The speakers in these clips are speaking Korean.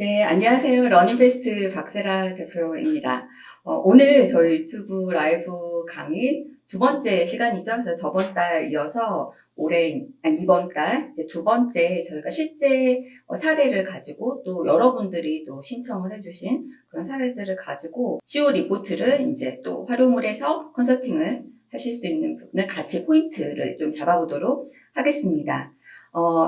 네, 안녕하세요. 러닝페스트 박세라 대표입니다. 오늘 저희 유튜브 라이브 강의 두 번째 시간이죠. 그래서 저번 달 이어서 이번 달 이제 두 번째 저희가 실제 사례를 가지고 또 여러분들이 또 신청을 해주신 그런 사례들을 가지고 CO 리포트를 이제 또 활용을 해서 컨설팅을 하실 수 있는 부분을 같이 포인트를 좀 잡아보도록 하겠습니다.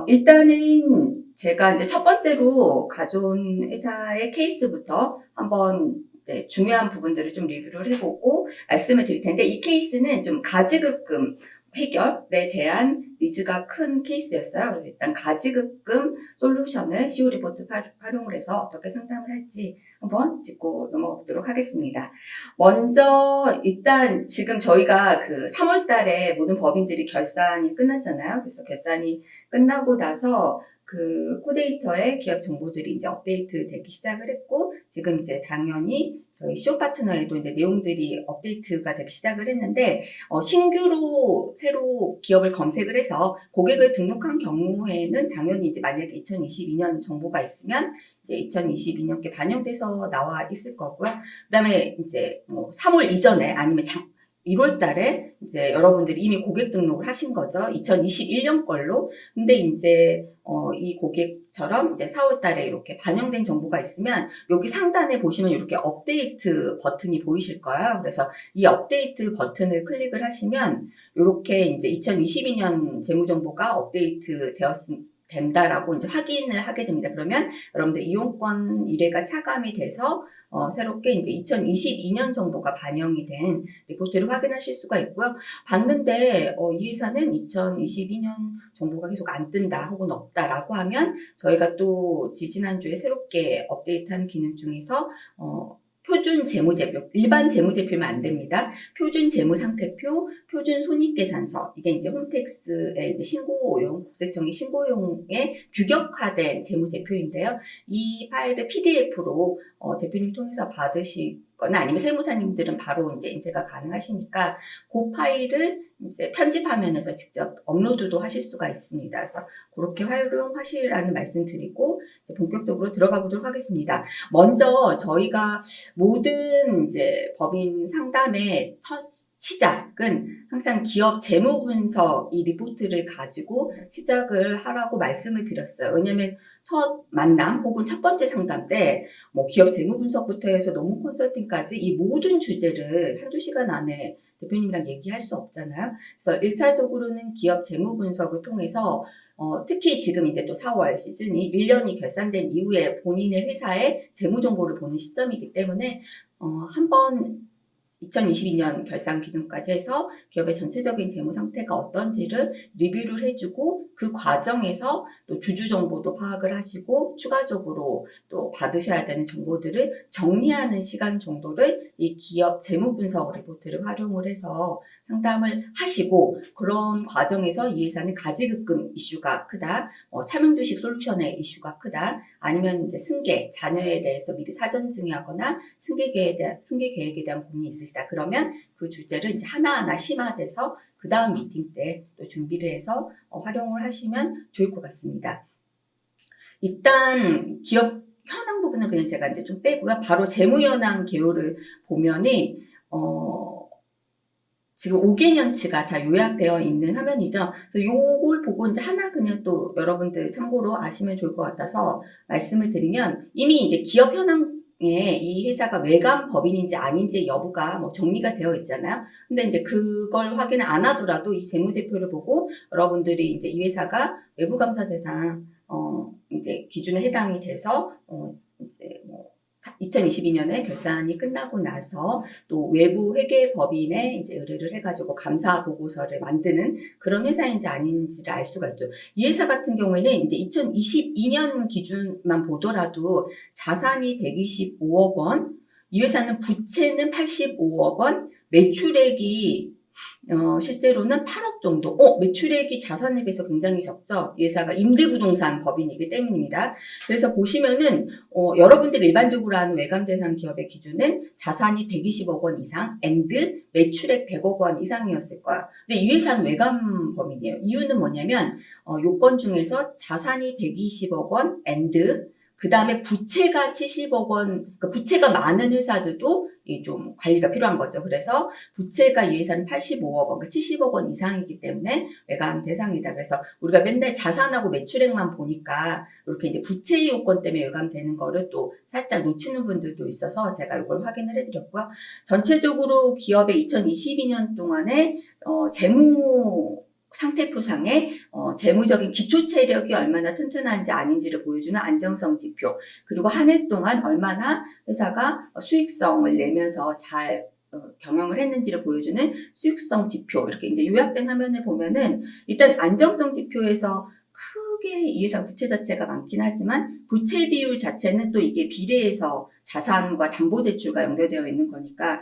일단은 제가 이제 첫 번째로 가져온 회사의 케이스부터 한번 이제 중요한 부분들을 좀 리뷰를 해보고 말씀을 드릴 텐데, 이 케이스는 좀 가지급금 해결에 대한 니즈가 큰 케이스였어요. 그래서 일단 가지급금 솔루션을 CO 리포트 활용을 해서 어떻게 상담을 할지 한번 짚고 넘어가 보도록 하겠습니다. 먼저 일단 지금 저희가 그 3월 달에 모든 법인들이 결산이 끝났잖아요. 그래서 결산이 끝나고 나서 그 코데이터의 기업 정보들이 이제 업데이트 되기 시작을 했고, 지금 이제 당연히 저희 CO 파트너에도 이제 내용들이 업데이트가 되기 시작을 했는데, 신규로 새로 기업을 검색을 해서 고객을 등록한 경우에는 당연히 이제 만약에 2022년 정보가 있으면 이제 2022년께 반영돼서 나와 있을 거고요. 그 다음에 이제 뭐 3월 이전에 아니면 1월 달에 이제 여러분들이 이미 고객 등록을 하신 거죠. 2021년 걸로. 근데 이제 이 고객처럼 이제 4월 달에 이렇게 반영된 정보가 있으면 여기 상단에 보시면 이렇게 업데이트 버튼이 보이실 거예요. 그래서 이 업데이트 버튼을 클릭을 하시면 이렇게 이제 2022년 재무정보가 업데이트 된다라고 이제 확인을 하게 됩니다. 그러면 여러분들 이용권 1회가 차감이 돼서 새롭게 이제 2022년 정보가 반영이 된 리포트를 확인하실 수가 있고요. 봤는데 이 회사는 2022년 정보가 계속 안 뜬다 혹은 없다라고 하면 저희가 또 지지난주에 새롭게 업데이트한 기능 중에서 표준 재무제표, 일반 재무제표면 안 됩니다. 표준 재무상태표, 표준 손익계산서, 이게 이제 홈택스의 이제 신고용, 국세청의 신고용에 규격화된 재무제표인데요. 이 파일을 PDF로 대표님 통해서 받으시거나 아니면 세무사님들은 바로 이제 인쇄가 가능하시니까 그 파일을 이제 편집 화면에서 직접 업로드도 하실 수가 있습니다. 그래서 그렇게 활용하시라는 말씀 드리고 이제 본격적으로 들어가 보도록 하겠습니다. 먼저 저희가 모든 이제 법인 상담의 첫 시작은 항상 기업 재무 분석 이 리포트를 가지고 시작을 하라고 말씀을 드렸어요. 왜냐면 첫 만남 혹은 첫 번째 상담 때 뭐 기업 재무 분석부터 해서 노무 컨설팅까지 이 모든 주제를 한두 시간 안에 대표님이랑 얘기할 수 없잖아요. 그래서 1차적으로는 기업 재무 분석을 통해서 특히 지금 이제 또 4월 시즌이 1년이 결산된 이후에 본인의 회사의 재무 정보를 보는 시점이기 때문에 한번 2022년 결산 기준까지 해서 기업의 전체적인 재무 상태가 어떤지를 리뷰를 해주고 그 과정에서 또 주주 정보도 파악을 하시고 추가적으로 또 받으셔야 되는 정보들을 정리하는 시간 정도를 이 기업 재무 분석 리포트를 활용을 해서 상담을 하시고, 그런 과정에서 이 회사는 가지급금 이슈가 크다, 차명주식 솔루션의 이슈가 크다, 아니면 이제 승계, 자녀에 대해서 미리 사전 증여하거나 승계 계획에 대한 고민이 있으시다. 그러면 그 주제를 이제 하나하나 심화돼서 그 다음 미팅 때 또 준비를 해서 활용을 하시면 좋을 것 같습니다. 일단 기업 현황 부분은 그냥 제가 이제 좀 빼고요. 바로 재무 현황 개요를 보면은 지금 5개년치가 다 요약되어 있는 화면이죠. 그래서 요걸 보고 이제 하나 그냥 또 여러분들 참고로 아시면 좋을 것 같아서 말씀을 드리면, 이미 이제 기업 현황에 이 회사가 외감 법인인지 아닌지 여부가 뭐 정리가 되어 있잖아요. 근데 이제 그걸 확인 안 하더라도 이 재무제표를 보고 여러분들이 이제 이 회사가 외부감사 대상 이제 기준에 해당이 돼서 이제 뭐 2022년에 결산이 끝나고 나서 또 외부 회계법인에 이제 의뢰를 해가지고 감사 보고서를 만드는 그런 회사인지 아닌지를 알 수가 있죠. 이 회사 같은 경우에는 이제 2022년 기준만 보더라도 자산이 125억 원, 이 회사는 부채는 85억 원, 매출액이 실제로는 8억 정도. 매출액이 자산에 비해서 굉장히 적죠. 이 회사가 임대부동산 법인이기 때문입니다. 그래서 보시면은, 여러분들이 일반적으로 아는 외감대상 기업의 기준은 자산이 120억 원 이상, 매출액 100억 원 이상이었을 거예요. 근데 이 회사는 외감 법인이에요. 이유는 뭐냐면, 요건 중에서 자산이 120억 원, 그 다음에 부채가 70억 원, 그러니까 부채가 많은 회사들도 좀 관리가 필요한 거죠. 그래서 부채가 이 회사는 85억 원, 그러니까 70억 원 이상이기 때문에 외감 대상이다. 그래서 우리가 맨날 자산하고 매출액만 보니까 이렇게 이제 부채 요건 때문에 외감되는 거를 또 살짝 놓치는 분들도 있어서 제가 이걸 확인을 해드렸고요. 전체적으로 기업의 2022년 동안에 재무 상태표상에 재무적인 기초 체력이 얼마나 튼튼한지 아닌지를 보여주는 안정성 지표, 그리고 한 해 동안 얼마나 회사가 수익성을 내면서 잘 경영을 했는지를 보여주는 수익성 지표, 이렇게 이제 요약된 화면을 보면은 일단 안정성 지표에서 크게 이 회사 부채 자체가 많긴 하지만 부채 비율 자체는 또 이게 비례해서 자산과 담보대출과 연결되어 있는 거니까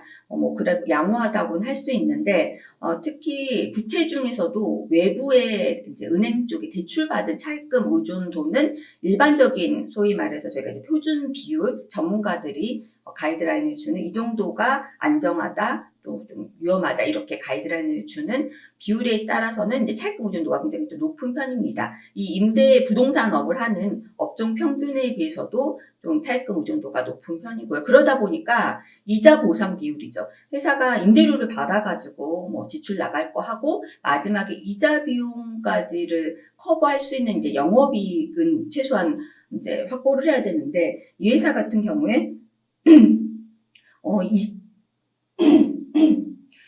그래도 양호하다고는 할 수 있는데 특히 부채 중에서도 외부의 이제 은행 쪽에 대출받은 차입금 의존도는 일반적인 소위 말해서 저희가 이제 표준 비율 전문가들이 가이드라인을 주는 이 정도가 안정하다, 또 좀 위험하다, 이렇게 가이드라인을 주는 비율에 따라서는 이제 차입금 의존도가 굉장히 좀 높은 편입니다. 이 임대 부동산업을 하는 업종 평균에 비해서도 좀 차입금 의존도가 높은 편이고요. 그러다 보니까 이자 보상 비율이죠. 회사가 임대료를 받아가지고 뭐 지출 나갈 거 하고 마지막에 이자 비용까지를 커버할 수 있는 이제 영업이익은 최소한 이제 확보를 해야 되는데, 이 회사 같은 경우에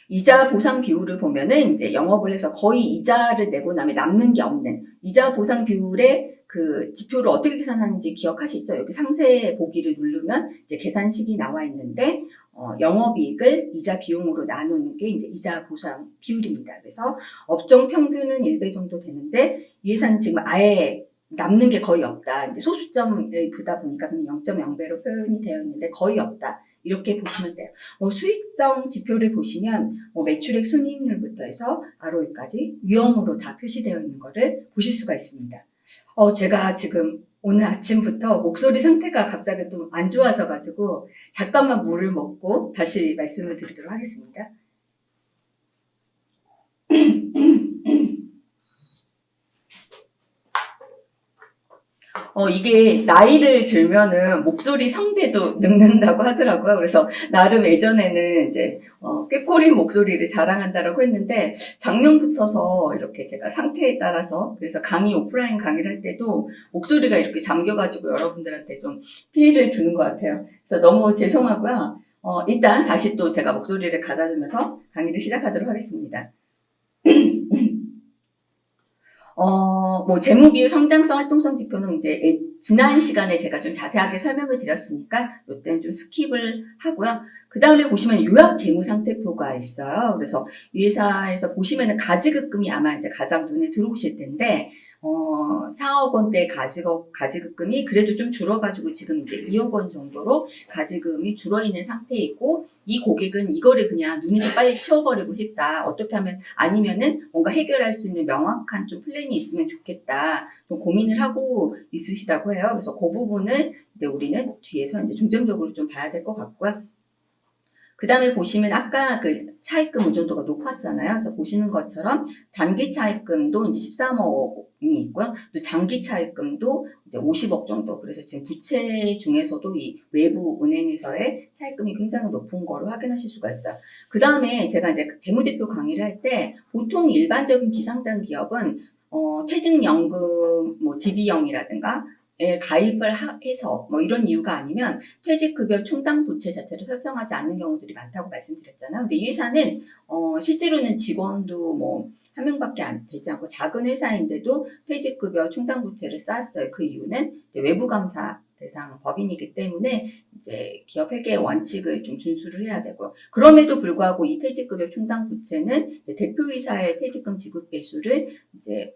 이자 보상 비율을 보면은 이제 영업을 해서 거의 이자를 내고 나면 남는 게 없는 이자 보상 비율의 그 지표를 어떻게 계산하는지 기억하시죠? 여기 상세 보기를 누르면 이제 계산식이 나와 있는데 영업이익을 이자 비용으로 나누는 게 이제 이자 보상 비율입니다. 그래서 업종 평균은 1배 정도 되는데 이 회사는 지금 아예 남는 게 거의 없다. 이제 소수점을 보다 보니까 그냥 0.0배로 표현이 되어 있는데 거의 없다. 이렇게 보시면 돼요. 수익성 지표를 보시면 매출액 순이익률부터 해서 ROE까지 유형으로 다 표시되어 있는 거를 보실 수가 있습니다. 제가 지금 오늘 아침부터 목소리 상태가 갑자기 좀 안 좋아져가지고 잠깐만 물을 먹고 다시 말씀을 드리도록 하겠습니다. 이게 나이를 들면은 목소리 성대도 늙는다고 하더라고요. 그래서 나름 예전에는 이제 꾀꼬리 목소리를 자랑한다라고 했는데 작년부터서 이렇게 제가 상태에 따라서 그래서 오프라인 강의를 할 때도 목소리가 이렇게 잠겨가지고 여러분들한테 좀 피해를 주는 것 같아요. 그래서 너무 죄송하고요. 일단 다시 또 제가 목소리를 가다듬어서 강의를 시작하도록 하겠습니다. 재무비율 성장성 활동성 지표는 이제 지난 시간에 제가 좀 자세하게 설명을 드렸으니까 이때는 좀 스킵을 하고요. 그 다음에 보시면 요약 재무상태표가 있어요. 그래서 이 회사에서 보시면은 가지급금이 아마 이제 가장 눈에 들어오실 텐데, 4억 원대 가지급금이 그래도 좀 줄어가지고 지금 이제 2억 원 정도로 가지금이 줄어있는 상태이고, 이 고객은 이거를 그냥 눈에 좀 빨리 치워버리고 싶다. 어떻게 하면, 아니면은 뭔가 해결할 수 있는 명확한 좀 플랜이 있으면 좋겠다. 좀 고민을 하고 있으시다고 해요. 그래서 그 부분을 이제 우리는 뒤에서 이제 중점적으로 좀 봐야 될 것 같고요. 그 다음에 보시면 아까 그 차입금 의존도가 높았잖아요. 그래서 보시는 것처럼 단기 차입금도 이제 13억이 있고요. 또 장기 차입금도 이제 50억 정도. 그래서 지금 부채 중에서도 이 외부 은행에서의 차입금이 굉장히 높은 거로 확인하실 수가 있어요. 그 다음에 제가 이제 재무대표 강의를 할 때 보통 일반적인 비상장 기업은 퇴직연금 DB형이라든가 가입을 해서 이런 이유가 아니면 퇴직급여 충당 부채 자체를 설정하지 않는 경우들이 많다고 말씀드렸잖아요. 근데 이 회사는 실제로는 직원도 한 명밖에 안 되지 않고 작은 회사인데도 퇴직급여 충당 부채를 쌓았어요. 그 이유는 이제 외부 감사 대상 법인이기 때문에 이제 기업 회계 원칙을 좀 준수를 해야 되고, 그럼에도 불구하고 이 퇴직급여 충당 부채는 대표이사의 퇴직금 지급 배수를 이제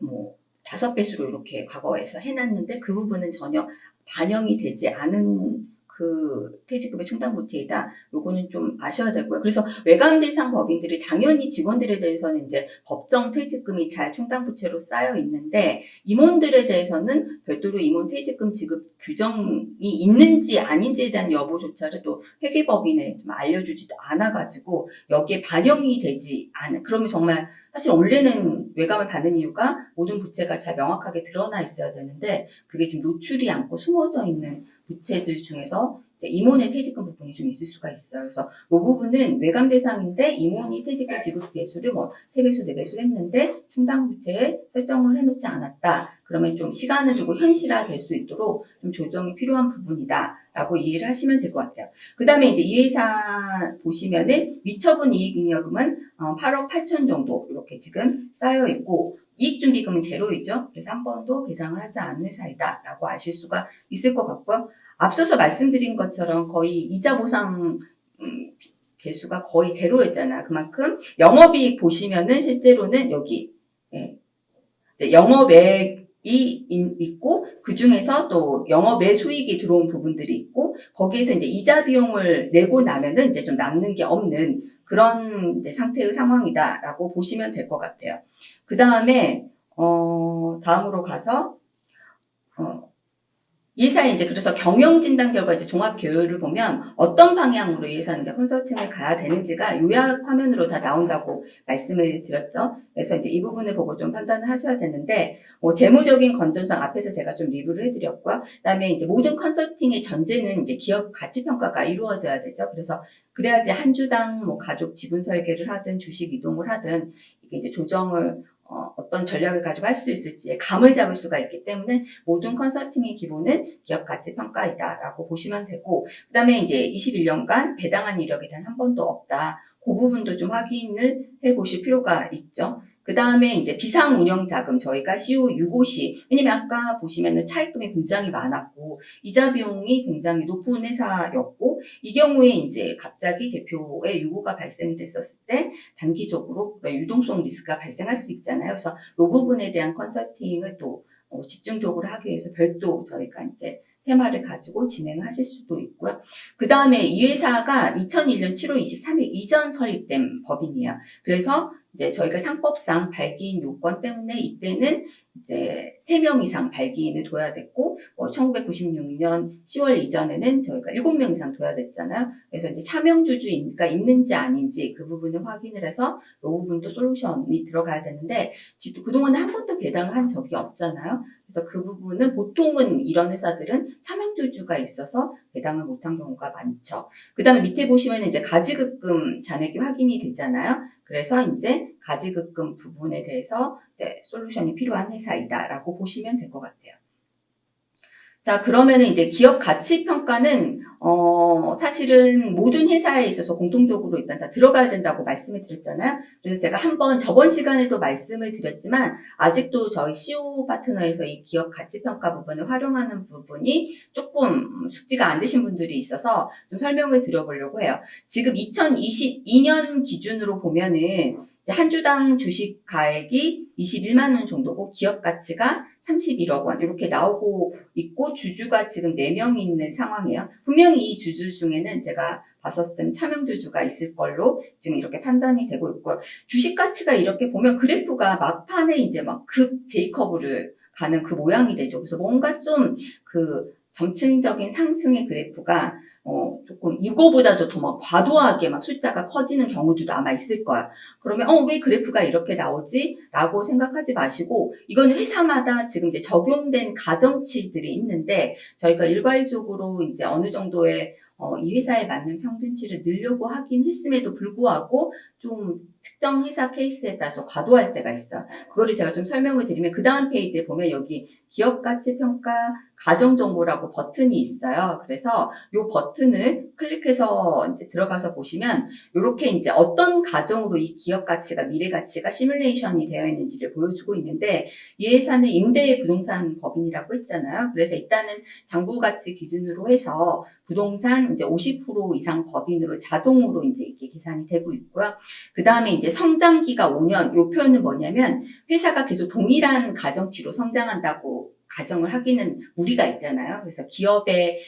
5배수로 이렇게 과거에서 해놨는데 그 부분은 전혀 반영이 되지 않은 그 퇴직급의 충당부채이다. 요거는 좀 아셔야 되고요. 그래서 외감 대상 법인들이 당연히 직원들에 대해서는 이제 법정 퇴직금이 잘 충당부채로 쌓여 있는데 임원들에 대해서는 별도로 임원 퇴직금 지급 규정이 있는지 아닌지에 대한 여부조차를 또 회계법인에 좀 알려주지도 않아가지고 여기에 반영이 되지 않은. 그러면 정말 사실 원래는 외감을 받는 이유가 모든 부채가 잘 명확하게 드러나 있어야 되는데 그게 지금 노출이 않고 숨어져 있는 부채들 중에서 이제 임원의 퇴직금 부분이 좀 있을 수가 있어요. 그래서 이 부분은 외감 대상인데 임원이 퇴직금 지급 배수를 뭐 3배수, 4배수를 했는데 충당 부채에 설정을 해놓지 않았다. 그러면 좀 시간을 두고 현실화 될 수 있도록 좀 조정이 필요한 부분이다라고 이해를 하시면 될 것 같아요. 그 다음에 이제 이 회사 보시면은 미처분 이익잉여금은 8억 8천 정도 이렇게 지금 쌓여 있고 이익준비금은 제로이죠. 그래서 한 번도 배당을 하지 않는 회사이다라고 아실 수가 있을 것 같고요. 앞서서 말씀드린 것처럼 거의 이자 보상 개수가 거의 제로였잖아요. 그만큼 영업이익 보시면은 실제로는 여기 이제 영업액이 있고 그 중에서 또 영업외 수익이 들어온 부분들이 있고 거기에서 이제 이자 비용을 내고 나면은 이제 좀 남는 게 없는 그런 상태의 상황이다라고 보시면 될 것 같아요. 그 다음에 다음으로 가서 이 회사에 이제 그래서 경영 진단 결과 이제 종합 계율을 보면 어떤 방향으로 이 회사는 이제 컨설팅을 가야 되는지가 요약 화면으로 다 나온다고 말씀을 드렸죠. 그래서 이제 이 부분을 보고 좀 판단을 하셔야 되는데, 뭐 재무적인 건전성 앞에서 제가 좀 리뷰를 해드렸고요. 그다음에 이제 모든 컨설팅의 전제는 이제 기업 가치 평가가 이루어져야 되죠. 그래서 그래야지 한 주당 뭐 가족 지분 설계를 하든 주식 이동을 하든 이게 이제 조정을 어떤 전략을 가지고 할 수 있을지에 감을 잡을 수가 있기 때문에 모든 컨설팅의 기본은 기업 가치 평가이다라고 보시면 되고, 그 다음에 이제 21년간 배당한 이력에 대한 한 번도 없다. 그 부분도 좀 확인을 해 보실 필요가 있죠. 그 다음에 이제 비상 운영 자금 저희가 시우 유고시, 왜냐면 아까 보시면은 차입금이 굉장히 많았고 이자 비용이 굉장히 높은 회사였고 이 경우에 이제 갑자기 대표의 유고가 발생이 됐었을 때 단기적으로 유동성 리스크가 발생할 수 있잖아요. 그래서 이 부분에 대한 컨설팅을 또 집중적으로 하기 위해서 별도 저희가 이제 테마를 가지고 진행하실 수도 있고요. 그 다음에 이 회사가 2001년 7월 23일 이전 설립된 법인이에요. 그래서 이제 저희가 상법상 발기인 요건 때문에 이때는 이제 3명 이상 발기인을 둬야 됐고, 1996년 10월 이전에는 저희가 7명 이상 둬야 됐잖아요. 그래서 이제 차명주주가 있는지 아닌지 그 부분을 확인을 해서 이 부분도 솔루션이 들어가야 되는데, 그동안에 한 번도 배당을 한 적이 없잖아요. 그래서 그 부분은 보통은 이런 회사들은 차명주주가 있어서 배당을 못한 경우가 많죠. 그 다음에 밑에 보시면 이제 가지급금 잔액이 확인이 되잖아요. 그래서 이제 가지급금 부분에 대해서 이제 솔루션이 필요한 회사이다라고 보시면 될 것 같아요. 자, 그러면은 이제 기업 가치 평가는 사실은 모든 회사에 있어서 공통적으로 일단 다 들어가야 된다고 말씀을 드렸잖아요. 그래서 제가 한번 저번 시간에도 말씀을 드렸지만 아직도 저희 CO 파트너에서 이 기업 가치 평가 부분을 활용하는 부분이 조금 숙지가 안 되신 분들이 있어서 좀 설명을 드려보려고 해요. 지금 2022년 기준으로 보면은 이제 한 주당 주식 가액이 21만 원 정도고 기업 가치가 31억 원 이렇게 나오고 있고 주주가 지금 4명이 있는 상황이에요. 분명히 이 주주 중에는 제가 봤었을 때는 차명주주가 있을 걸로 지금 이렇게 판단이 되고 있고요. 주식 가치가 이렇게 보면 그래프가 막판에 이제 막 극 J커브를 가는 그 모양이 되죠. 그래서 뭔가 좀 그 점층적인 상승의 그래프가 조금 이거보다도 더 막 과도하게 막 숫자가 커지는 경우도 아마 있을 거야. 그러면 왜 그래프가 이렇게 나오지? 라고 생각하지 마시고 이건 회사마다 지금 이제 적용된 가정치들이 있는데 저희가 일괄적으로 이제 어느 정도의 이 회사에 맞는 평균치를 넣으려고 하긴 했음에도 불구하고 좀 특정 회사 케이스에 따라서 과도할 때가 있어요. 그거를 제가 좀 설명을 드리면 그 다음 페이지에 보면 여기 기업가치평가 가정정보라고 버튼이 있어요. 그래서 이 버튼을 클릭해서 이제 들어가서 보시면 이렇게 이제 어떤 가정으로 이 기업 가치가 미래 가치가 시뮬레이션이 되어 있는지를 보여주고 있는데 이 회사는 임대 부동산 법인이라고 했잖아요. 그래서 일단은 장부 가치 기준으로 해서 부동산 이제 50% 이상 법인으로 자동으로 이제 이렇게 계산이 되고 있고요. 그 다음에 이제 성장기가 5년, 이 표현은 뭐냐면 회사가 계속 동일한 가정치로 성장한다고 가정을 하기는 무리가 있잖아요. 그래서 기업의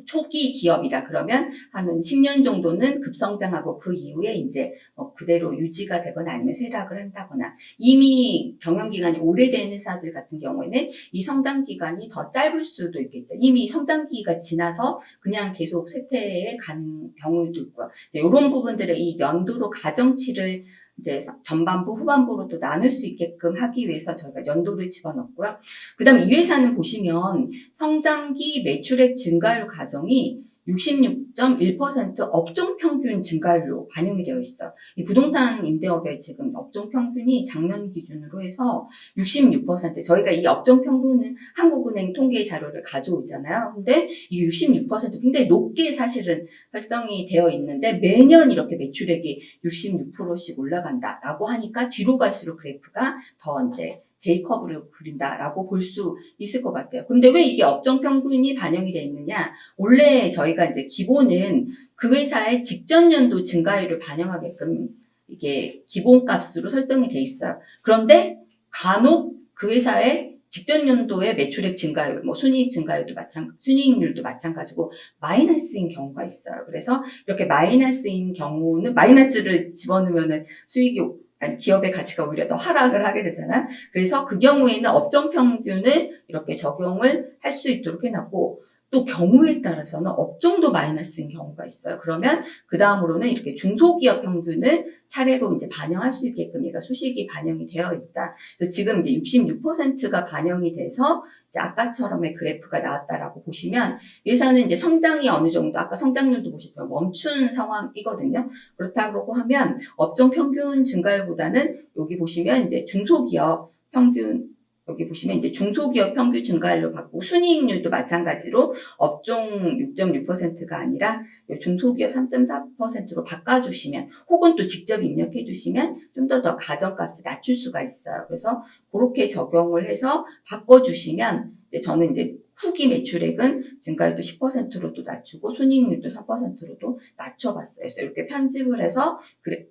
초기 기업이다 그러면 한 10년 정도는 급성장하고 그 이후에 이제 그대로 유지가 되거나 아니면 쇠락을 한다거나, 이미 경영 기간이 오래된 회사들 같은 경우에는 이 성장 기간이 더 짧을 수도 있겠죠. 이미 성장기가 지나서 그냥 계속 쇠퇴에 가는 경우도 있고요. 이런 부분들의 이 연도로 가정치를 이제 전반부, 후반부로 또 나눌 수 있게끔 하기 위해서 저희가 연도를 집어넣고요. 그 다음에 이 회사는 보시면 성장기 매출액 증가율 가정이 66.1% 업종 평균 증가율로 반영이 되어 있어요. 이 부동산 임대업의 지금 업종 평균이 작년 기준으로 해서 66%, 저희가 이 업종 평균은 한국은행 통계 자료를 가져오잖아요. 근데 이 66% 굉장히 높게 사실은 설정이 되어 있는데 매년 이렇게 매출액이 66%씩 올라간다라고 하니까 뒤로 갈수록 그래프가 더 이제 J커브를 그린다라고 볼 수 있을 것 같아요. 근데 왜 이게 업종 평균이 반영이 되어 있느냐? 원래 저희가 이제 기본은 그 회사의 직전 연도 증가율을 반영하게끔 이게 기본값으로 설정이 돼 있어요. 그런데 간혹 그 회사의 직전 연도의 매출액 증가율, 뭐 순이익 증가율도 순이익률도 마찬가지고 마이너스인 경우가 있어요. 그래서 이렇게 마이너스인 경우는 마이너스를 집어넣으면은 수익이 아니, 기업의 가치가 오히려 더 하락을 하게 되잖아요. 그래서 그 경우에는 업종 평균을 이렇게 적용을 할 수 있도록 해놨고, 또 경우에 따라서는 업종도 마이너스인 경우가 있어요. 그러면 그 다음으로는 이렇게 중소기업 평균을 차례로 이제 반영할 수 있게끔 얘가 수식이 반영이 되어 있다. 그래서 지금 이제 66%가 반영이 돼서 이제 아까처럼의 그래프가 나왔다라고 보시면, 회사는 이제 성장이 어느 정도, 아까 성장률도 보시지만 멈춘 상황이거든요. 그렇다고 하면 업종 평균 증가율보다는 여기 보시면 이제 중소기업 평균, 여기 보시면 이제 중소기업 평균 증가율로 받고, 순이익률도 마찬가지로 업종 6.6%가 아니라 중소기업 3.4%로 바꿔주시면, 혹은 또 직접 입력해 주시면 좀 더 가정값을 낮출 수가 있어요. 그래서 그렇게 적용을 해서 바꿔주시면, 이제 저는 이제 후기 매출액은 증가율도 10%로 또 낮추고 순이익률도 3%로 또 낮춰봤어요. 그래서 이렇게 편집을 해서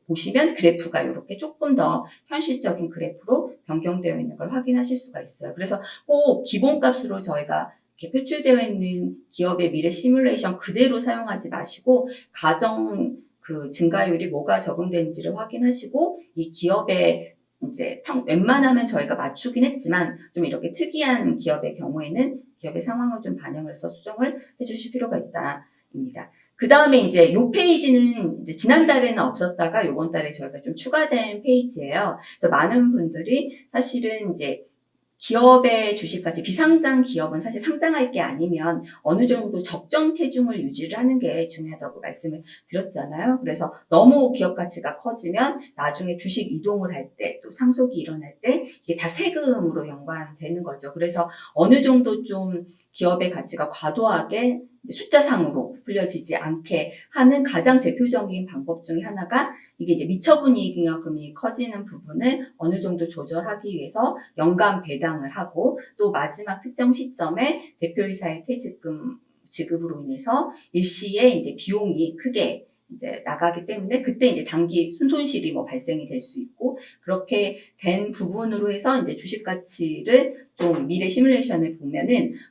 보시면 그래프가 이렇게 조금 더 현실적인 그래프로 변경되어 있는 걸 확인하실 수가 있어요. 그래서 꼭 기본값으로 저희가 이렇게 표출되어 있는 기업의 미래 시뮬레이션 그대로 사용하지 마시고, 가정 그 증가율이 뭐가 적용된지를 확인하시고, 이 기업의 이제 웬만하면 저희가 맞추긴 했지만 좀 이렇게 특이한 기업의 경우에는 기업의 상황을 좀 반영을 해서 수정을 해주실 필요가 있다입니다. 그 다음에 이제 요 페이지는 이제 지난달에는 없었다가 이번 달에 저희가 좀 추가된 페이지예요. 그래서 많은 분들이 사실은 이제 기업의 주식까지, 비상장 기업은 사실 상장할 게 아니면 어느 정도 적정 체중을 유지를 하는 게 중요하다고 말씀을 드렸잖아요. 그래서 너무 기업 가치가 커지면 나중에 주식 이동을 할 때, 또 상속이 일어날 때 이게 다 세금으로 연관되는 거죠. 그래서 어느 정도 좀 기업의 가치가 과도하게 숫자상으로 부풀려지지 않게 하는 가장 대표적인 방법 중에 하나가, 이게 이제 미처분이익금이 커지는 부분을 어느 정도 조절하기 위해서 연간 배당을 하고, 또 마지막 특정 시점에 대표이사의 퇴직금 지급으로 인해서 일시에 이제 비용이 크게 이제 나가기 때문에 그때 이제 단기 순손실이 뭐 발생이 될 수 있고, 그렇게 된 부분으로 해서 이제 주식 가치를 좀 미래 시뮬레이션을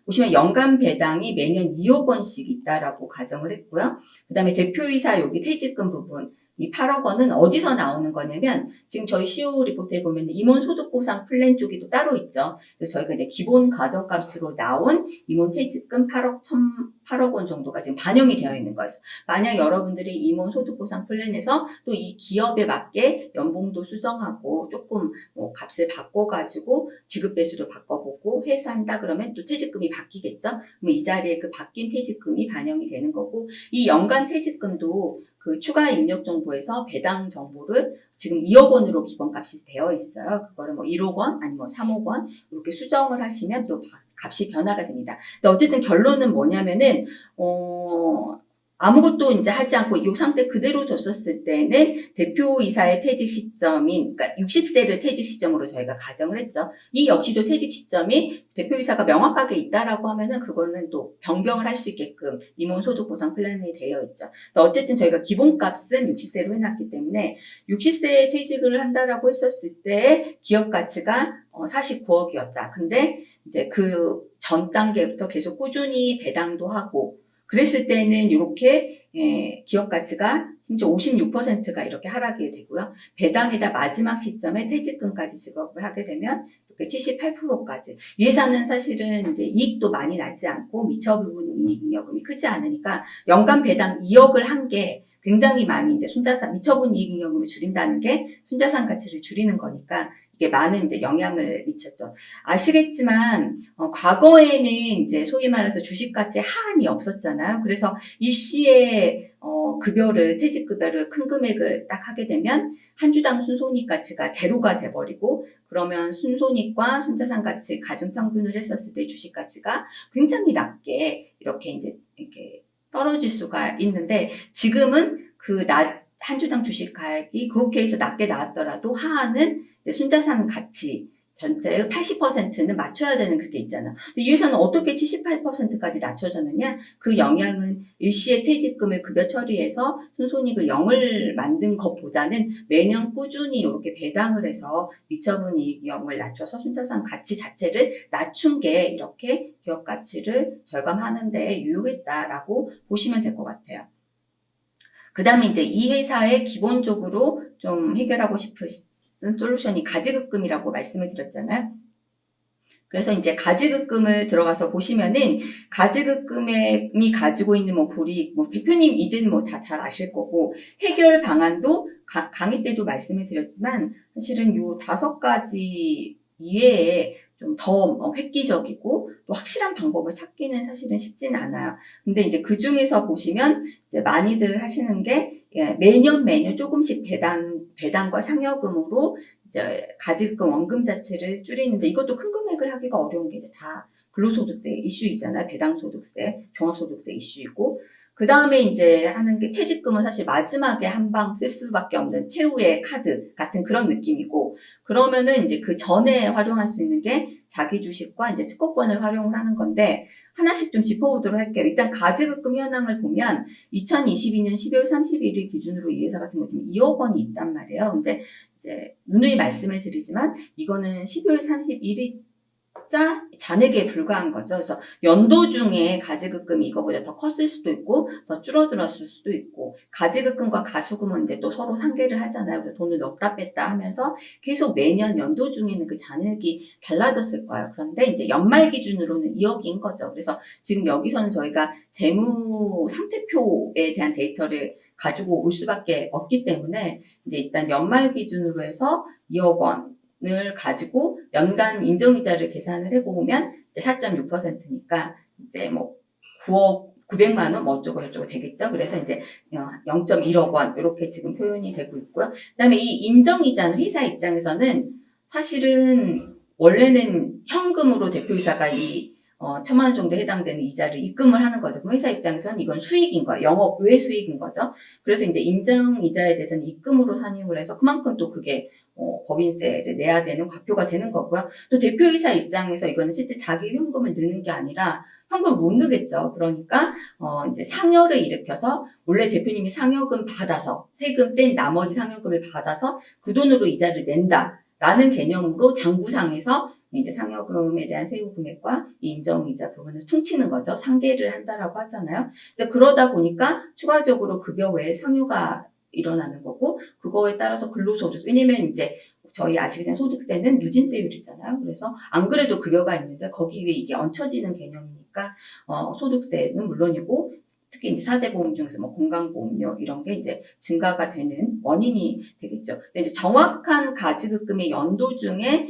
보시면 연간 배당이 매년 2억 원씩 있다라고 가정을 했고요. 그 다음에 대표이사 여기 퇴직금 부분, 이 8억 원은 어디서 나오는 거냐면, 지금 저희 CO 리포트에 보면 임원소득보상 플랜 쪽이 또 따로 있죠. 그래서 저희가 이제 기본 가정값으로 나온 임원퇴직금 8억 원 정도가 지금 반영이 되어 있는 거예요. 만약 여러분들이 임원소득보상 플랜에서 또 이 기업에 맞게 연봉도 수정하고 조금 뭐 값을 바꿔가지고 지급 배수도 바꿔보고 해서 한다 그러면 또 퇴직금이 바뀌겠죠. 그럼 이 자리에 그 바뀐 퇴직금이 반영이 되는 거고, 이 연간 퇴직금도 그 추가 입력 정보에서 배당 정보를 지금 2억 원으로 기본값이 되어 있어요. 그거를 뭐 1억 원, 아니면 뭐 3억 원 이렇게 수정을 하시면 또 값이 변화가 됩니다. 근데 어쨌든 결론은 뭐냐면은 아무것도 이제 하지 않고 이 상태 그대로 뒀었을 때는 대표이사의 퇴직 시점인, 그러니까 60세를 퇴직 시점으로 저희가 가정을 했죠. 이 역시도 퇴직 시점이 대표이사가 명확하게 있다라고 하면은 그거는 또 변경을 할 수 있게끔 임원소득보상 플랜이 되어 있죠. 어쨌든 저희가 기본값은 60세로 해놨기 때문에 60세에 퇴직을 한다라고 했었을 때 기업 가치가 49억이었다. 근데 이제 그 전 단계부터 계속 꾸준히 배당도 하고 그랬을 때는 이렇게 기업 가치가 진짜 56%가 이렇게 하락이 되고요. 배당에다 마지막 시점에 퇴직금까지 지급을 하게 되면 이렇게 78%까지. 이 회사는 사실은 이제 이익도 많이 나지 않고 미처분 이익잉여금이 크지 않으니까 연간 배당 2억을 한 게 굉장히 많이 이제 순자산 미처분 이익잉여금을 줄인다는 게 순자산 가치를 줄이는 거니까 이게 많은 이제 영향을 미쳤죠. 아시겠지만 과거에는 이제 소위 말해서 주식가치에 하한이 없었잖아요. 그래서 일시에 급여를 퇴직급여를 큰 금액을 딱 하게 되면 한 주당 순손익 가치가 제로가 돼버리고 그러면 순손익과 순자산 가치 가중평균을 했었을 때 주식 가치가 굉장히 낮게 이렇게 이제 이렇게 떨어질 수가 있는데 지금은 한 주당 주식 가액이 그렇게 해서 낮게 나왔더라도 하한은 순자산 가치 전체의 80%는 맞춰야 되는 그게 있잖아. 근데 이 회사는 어떻게 78%까지 낮춰졌느냐? 그 영향은 일시에 퇴직금을 급여 처리해서 순손익을 0을 만든 것보다는 매년 꾸준히 이렇게 배당을 해서 미처분 이익을 낮춰서 순자산 가치 자체를 낮춘 게 이렇게 기업 가치를 절감하는 데 유효했다라고 보시면 될 것 같아요. 그 다음에 이제 이 회사의 기본적으로 좀 해결하고 싶은 솔루션이 가지급금이라고 말씀을 드렸잖아요. 그래서 이제 가지급금을 들어가서 보시면은 가지급금이 가지고 있는 뭐 불이익, 뭐 대표님 이제는 뭐 다 잘 아실 거고 해결 방안도 강의 때도 말씀을 드렸지만 사실은 요 5가지 이외에 좀 더 획기적이고 또 확실한 방법을 찾기는 사실은 쉽진 않아요. 근데 이제 그 중에서 보시면 이제 많이들 하시는 게 매년 조금씩 배당과 상여금으로 이제 가지금 원금 자체를 줄이는데 이것도 큰 금액을 하기가 어려운 게 다 근로소득세 이슈이잖아요. 배당소득세, 종합소득세 이슈이고 그 다음에 이제 하는 게 퇴직금은 사실 마지막에 한 방 쓸 수밖에 없는 최후의 카드 같은 그런 느낌이고 그러면은 이제 그 전에 활용할 수 있는 게 자기 주식과 이제 특허권을 활용을 하는 건데 하나씩 좀 짚어보도록 할게요. 일단 가지급금 현황을 보면 2022년 12월 31일 기준으로 이 회사 같은 경우 지금 2억 원이 있단 말이에요. 근데 이제 누누이 말씀을 드리지만 이거는 12월 31일 잔액에 불과한 거죠. 그래서 연도 중에 가지급금이 이거보다 더 컸을 수도 있고 더 줄어들었을 수도 있고 가지급금과 가수금은 이제 또 서로 상계를 하잖아요. 그래서 돈을 넣었다 뺐다 하면서 계속 매년 연도 중에는 그 잔액이 달라졌을 거예요. 그런데 이제 연말 기준으로는 2억인 거죠. 그래서 지금 여기서는 저희가 재무 상태표에 대한 데이터를 가지고 올 수밖에 없기 때문에 이제 일단 연말 기준으로 해서 2억 원을 가지고 연간 인정이자를 계산을 해보면 4.6%니까 이제 뭐 9억 900만 원 뭐 어쩌고 저쩌고 되겠죠. 그래서 이제 0.1억 원 이렇게 지금 표현이 되고 있고요. 그다음에 이 인정이자는 회사 입장에서는 사실은 원래는 현금으로 대표이사가 이 1,000만 원 정도에 해당되는 이자를 입금을 하는 거죠. 그럼 회사 입장에서는 이건 수익인 거예요. 영업 외 수익인 거죠. 그래서 이제 인정이자에 대해서는 입금으로 산입을 해서 그만큼 또 그게 법인세를 내야 되는 과표가 되는 거고요. 또 대표이사 입장에서 이거는 실제 자기 현금을 넣는 게 아니라 현금을 못 넣겠죠. 그러니까 이제 상여를 일으켜서 원래 대표님이 상여금 받아서 세금 뗀 나머지 상여금을 받아서 그 돈으로 이자를 낸다라는 개념으로 장부상에서 이제 상여금에 대한 세후 금액과 인정이자 부분을 퉁치는 거죠. 상계를 한다라고 하잖아요. 그래서 그러다 보니까 추가적으로 급여 외에 상여가 일어나는 거고 그거에 따라서 근로소득 왜냐면 이제 저희 아직 그냥 소득세는 누진세율이잖아요. 그래서 안 그래도 급여가 있는데 거기 위에 이게 얹혀지는 개념이니까 소득세는 물론이고 특히 이제 4대 보험 중에서 뭐 건강보험료 이런 게 이제 증가가 되는 원인이 되겠죠. 근데 이제 정확한 가지급금의 연도 중에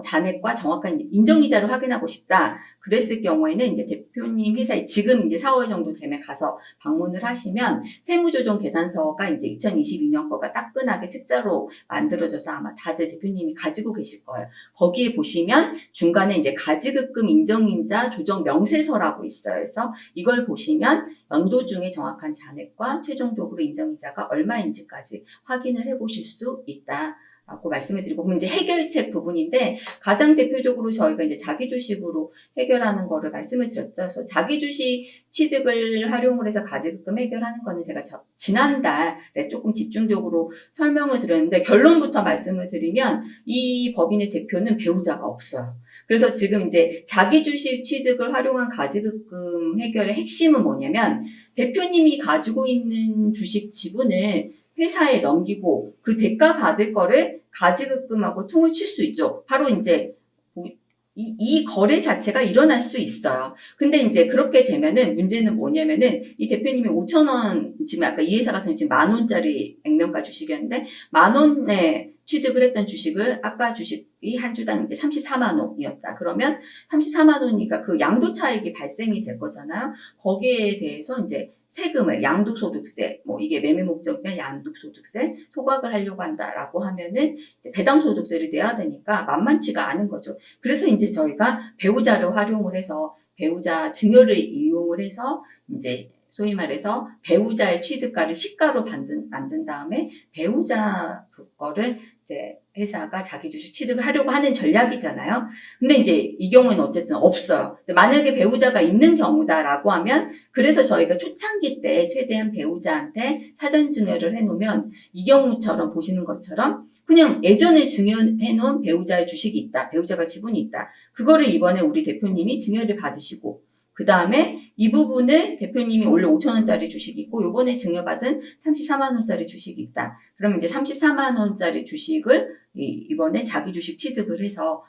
잔액과 정확한 인정이자를 확인하고 싶다. 그랬을 경우에는 이제 대표님 회사에 지금 이제 4월 정도 되면 가서 방문을 하시면 세무조정 계산서가 이제 2022년 거가 따끈하게 책자로 만들어져서 아마 다들 대표님이 가지고 계실 거예요. 거기에 보시면 중간에 이제 가지급금 인정인자 조정 명세서라고 있어요. 그래서 이걸 보시면 연도 중에 정확한 잔액과 최종적으로 인정이자가 얼마인지까지 확인을 해보실 수 있다. 라고 말씀을 드리고, 그러면 이제 해결책 부분인데, 가장 대표적으로 저희가 이제 자기 주식으로 해결하는 거를 말씀을 드렸죠. 그래서 자기 주식 취득을 활용을 해서 가지급금 해결하는 거는 제가 지난달에 조금 집중적으로 설명을 드렸는데, 결론부터 말씀을 드리면, 이 법인의 대표는 배우자가 없어요. 그래서 지금 이제 자기 주식 취득을 활용한 가지급금 해결의 핵심은 뭐냐면, 대표님이 가지고 있는 주식 지분을 회사에 넘기고 그 대가 받을 거를 가지급금하고 퉁을 칠 수 있죠. 바로 이제 이 거래 자체가 일어날 수 있어요. 근데 이제 그렇게 되면은 문제는 뭐냐면은 이 대표님이 5,000원, 지금 아까 이 회사 같은 경우 지금 10,000원짜리 액면가 주식이었는데 10,000원에 취득을 했던 주식을 아까 주식이 한 주당 이제 34만 원이었다. 그러면 34만 원이니까 그 양도 차익이 발생이 될 거잖아요. 거기에 대해서 이제 세금을 양도소득세, 뭐 이게 매매 목적이면 양도소득세 소각을 하려고 한다라고 하면은 이제 배당소득세를 내야 되니까 만만치가 않은 거죠. 그래서 이제 저희가 배우자를 활용을 해서 배우자 증여를 이용을 해서 이제 소위 말해서 배우자의 취득가를 시가로 만든 다음에 배우자 거를 이제 회사가 자기 주식 취득을 하려고 하는 전략이잖아요. 근데 이제 이 경우에는 어쨌든 없어요. 근데 만약에 배우자가 있는 경우다라고 하면 그래서 저희가 초창기 때 최대한 배우자한테 사전 증여를 해놓으면 이 경우처럼 보시는 것처럼 그냥 예전에 증여해놓은 배우자의 주식이 있다. 배우자가 지분이 있다. 그거를 이번에 우리 대표님이 증여를 받으시고 그 다음에 이 부분을 대표님이 원래 5,000원짜리 주식이 있고 요번에 증여받은 34만 원짜리 주식이 있다. 그러면 이제 34만 원짜리 주식을 이번에 자기 주식 취득을 해서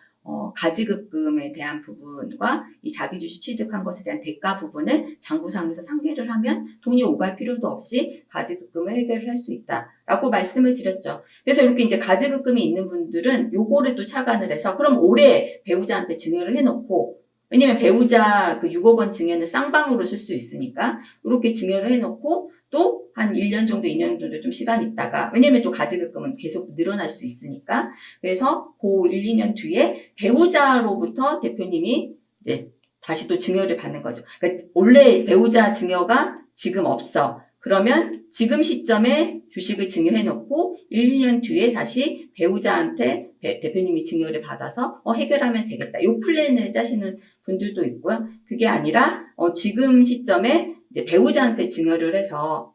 가지급금에 대한 부분과 이 자기 주식 취득한 것에 대한 대가 부분을 장부상에서 상계를 하면 돈이 오갈 필요도 없이 가지급금을 해결을 할 수 있다라고 말씀을 드렸죠. 그래서 이렇게 이제 가지급금이 있는 분들은 요거를 또 착안을 해서 그럼 올해 배우자한테 증여를 해놓고 왜냐면 배우자 그 6억 원 증여는 쌍방으로 쓸 수 있으니까 이렇게 증여를 해놓고 또 한 1년 정도, 2년 정도 좀 시간 있다가 왜냐면 또 가지급금은 계속 늘어날 수 있으니까 그래서 그 1, 2년 뒤에 배우자로부터 대표님이 이제 다시 또 증여를 받는 거죠. 그러니까 원래 배우자 증여가 지금 없어. 그러면 지금 시점에 주식을 증여해놓고 1, 2년 뒤에 다시 배우자한테 대표님이 증여를 받아서 해결하면 되겠다. 이 플랜을 짜시는 분들도 있고요. 그게 아니라 지금 시점에 이제 배우자한테 증여를 해서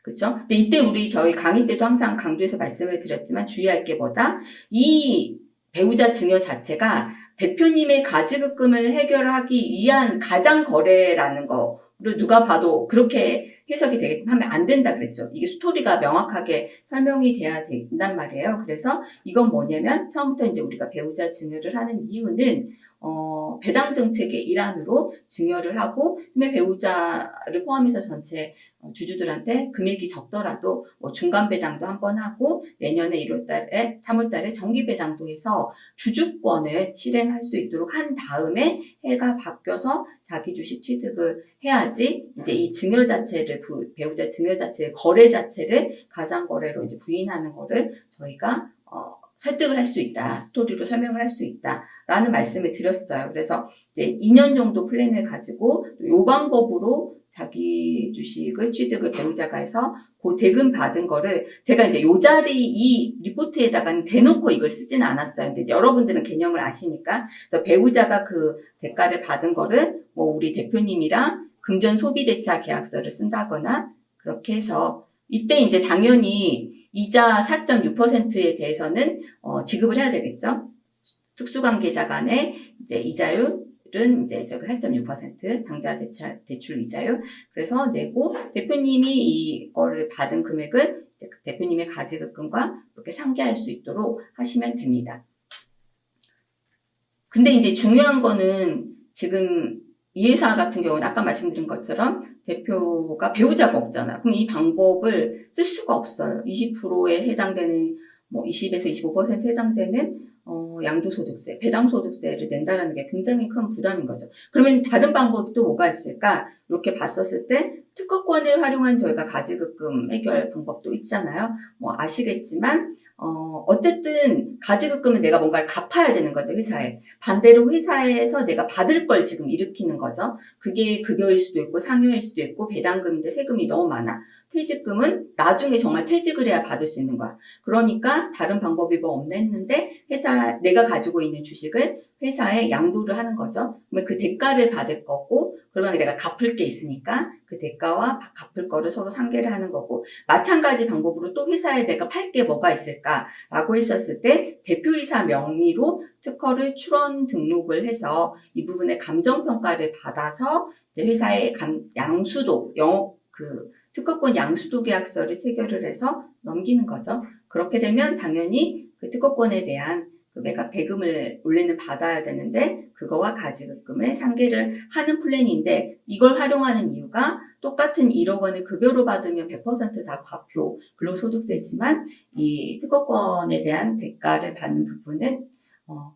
그렇죠? 근데 이때 저희 강의 때도 항상 강조해서 말씀을 드렸지만 주의할 게 뭐다? 이 배우자 증여 자체가 대표님의 가지급금을 해결하기 위한 가장 거래라는 거를 누가 봐도 그렇게 해석이 되게끔 하면 안 된다 그랬죠. 이게 스토리가 명확하게 설명이 돼야 된단 말이에요. 그래서 이건 뭐냐면 처음부터 이제 우리가 배우자 증여를 하는 이유는 배당 정책의 일환으로 증여를 하고 배우자를 포함해서 전체 주주들한테 금액이 적더라도 중간 배당도 한번 하고 내년에 1월달에 3월달에 정기 배당도 해서 주주권을 실행할 수 있도록 한 다음에 해가 바뀌어서 자기 주식 취득을 해야지 이제 이 증여 자체를 배우자 증여 자체의 거래 자체를 가상 거래로 이제 부인하는 거를 저희가 설득을 할 수 있다. 스토리로 설명을 할 수 있다라는 말씀을 드렸어요. 그래서 이제 2년 정도 플랜을 가지고 이 방법으로 자기 주식을 취득을 배우자가 해서 그 대금 받은 거를 제가 이제 요 자리 이 리포트에다가는 대놓고 이걸 쓰지는 않았어요. 근데 여러분들은 개념을 아시니까 그래서 배우자가 그 대가를 받은 거를 뭐 우리 대표님이랑 금전 소비대차 계약서를 쓴다거나 그렇게 해서 이때 이제 당연히 이자 4.6%에 대해서는 지급을 해야 되겠죠. 특수관계자 간의 이제 이자율은 이제 저기 4.6% 당좌 대출 이자율 그래서 내고 대표님이 이거를 받은 금액을 이제 대표님의 가지급금과 이렇게 상계할 수 있도록 하시면 됩니다. 근데 이제 중요한 거는 지금 이 회사 같은 경우는 아까 말씀드린 것처럼 대표가 배우자가 없잖아요. 그럼 이 방법을 쓸 수가 없어요. 20%에 해당되는, 20에서 25% 해당되는, 양도소득세, 배당소득세를 낸다라는 게 굉장히 큰 부담인 거죠. 그러면 다른 방법이 또 뭐가 있을까? 이렇게 봤었을 때 특허권을 활용한 저희가 가지급금 해결 방법도 있잖아요. 뭐 아시겠지만 어쨌든 가지급금은 내가 뭔가를 갚아야 되는 건데 회사에. 반대로 회사에서 내가 받을 걸 지금 일으키는 거죠. 그게 급여일 수도 있고 상여일 수도 있고 배당금인데 세금이 너무 많아. 퇴직금은 나중에 정말 퇴직을 해야 받을 수 있는 거야. 그러니까 다른 방법이 뭐 없나 했는데 내가 가지고 있는 주식을 회사에 양도를 하는 거죠. 그러면 그 대가를 받을 거고 그러면 내가 갚을 게 있으니까 그 대가와 갚을 거를 서로 상계를 하는 거고 마찬가지 방법으로 또 회사에 내가 팔 게 뭐가 있을까라고 했었을 때 대표이사 명의로 특허를 출원 등록을 해서 이 부분에 감정평가를 받아서 이제 회사에 양수도 특허권 양수도 계약서를 체결을 해서 넘기는 거죠. 그렇게 되면 당연히 그 특허권에 대한 그 매각 대금을 원래는 받아야 되는데 그거와 가지급금을 상계를 하는 플랜인데 이걸 활용하는 이유가 똑같은 1억 원을 급여로 받으면 100%다 과표 근로소득세지만 이 특허권에 대한 대가를 받는 부분은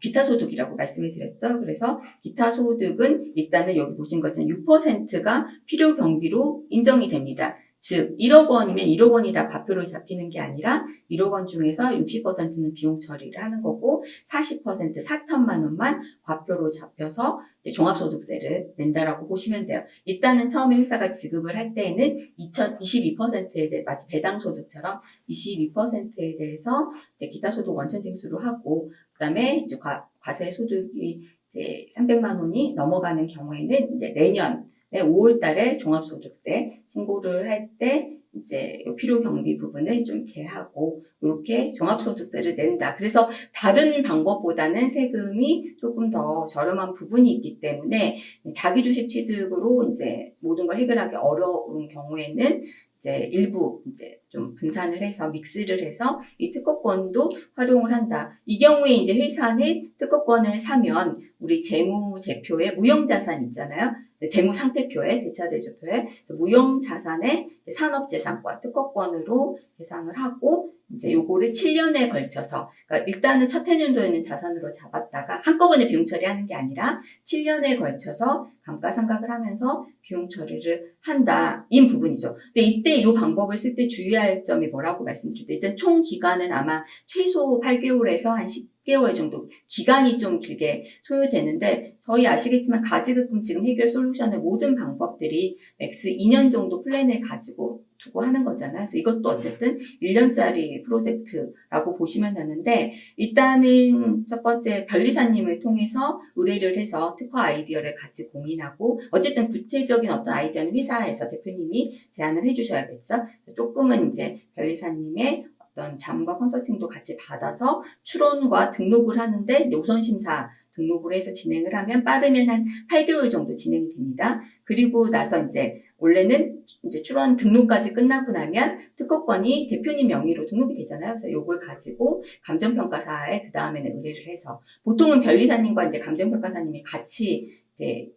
기타 소득이라고 말씀을 드렸죠. 그래서 기타 소득은 일단은 여기 보신 것처럼 6%가 필요 경비로 인정이 됩니다. 즉 1억 원이면 1억 원이 다 과표로 잡히는 게 아니라 1억 원 중에서 60%는 비용 처리를 하는 거고 40% 4천만 원만 과표로 잡혀서 종합소득세를 낸다라고 보시면 돼요. 일단은 처음에 회사가 지급을 할 때에는 22%에 대해 마치 배당소득처럼 22%에 대해서 기타 소득 원천 징수를 하고 그다음에 이제 과세 소득이 이제 300만 원이 넘어가는 경우에는 이제 내년 5월 달에 종합소득세 신고를 할 때 이제 필요 경비 부분을 좀 제하고 이렇게 종합소득세를 낸다. 그래서 다른 방법보다는 세금이 조금 더 저렴한 부분이 있기 때문에 자기 주식 취득으로 이제 모든 걸 해결하기 어려운 경우에는 이제 일부 이제 좀 분산을 해서 믹스를 해서 이 특허권도 활용을 한다. 이 경우에 이제 회사는 특허권을 사면 우리 재무제표에 무형자산 있잖아요. 재무상태표에 대차대조표에 무형자산의 산업재산권 특허권으로 계상을 하고 이제 요거를 7년에 걸쳐서 그러니까 일단은 첫 해년도에는 자산으로 잡았다가 한꺼번에 비용 처리하는 게 아니라 7년에 걸쳐서 감가상각을 하면서 비용 처리를 한다. 인 부분이죠. 근데 이때 이 방법을 쓸 때 주의할 점이 뭐라고 말씀드릴때 일단 총 기간은 아마 최소 8개월에서 한 10개월 정도 기간이 좀 길게 소요되는데 저희 아시겠지만 가지급금 지금 해결 솔루션의 모든 방법들이 맥스 2년 정도 플랜을 가지고 두고 하는 거잖아요. 그래서 이것도 어쨌든 1년짜리 프로젝트라고 보시면 되는데 일단은 첫 번째 변리사님을 통해서 의뢰를 해서 특허 아이디어를 같이 고민하고 어쨌든 구체적인 어떤 아이디어는 회사에서 대표님이 제안을 해주셔야겠죠. 조금은 이제 변리사님의 어떤 자문과 컨설팅도 같이 받아서 추론과 등록을 하는데 이제 우선심사 등록을 해서 진행을 하면 빠르면 한 8개월 정도 진행이 됩니다. 그리고 나서 이제 원래는 이제 출원 등록까지 끝나고 나면 특허권이 대표님 명의로 등록이 되잖아요. 그래서 요걸 가지고 감정평가사에 그 다음에는 의뢰를 해서 보통은 변리사님과 이제 감정평가사님이 같이 이제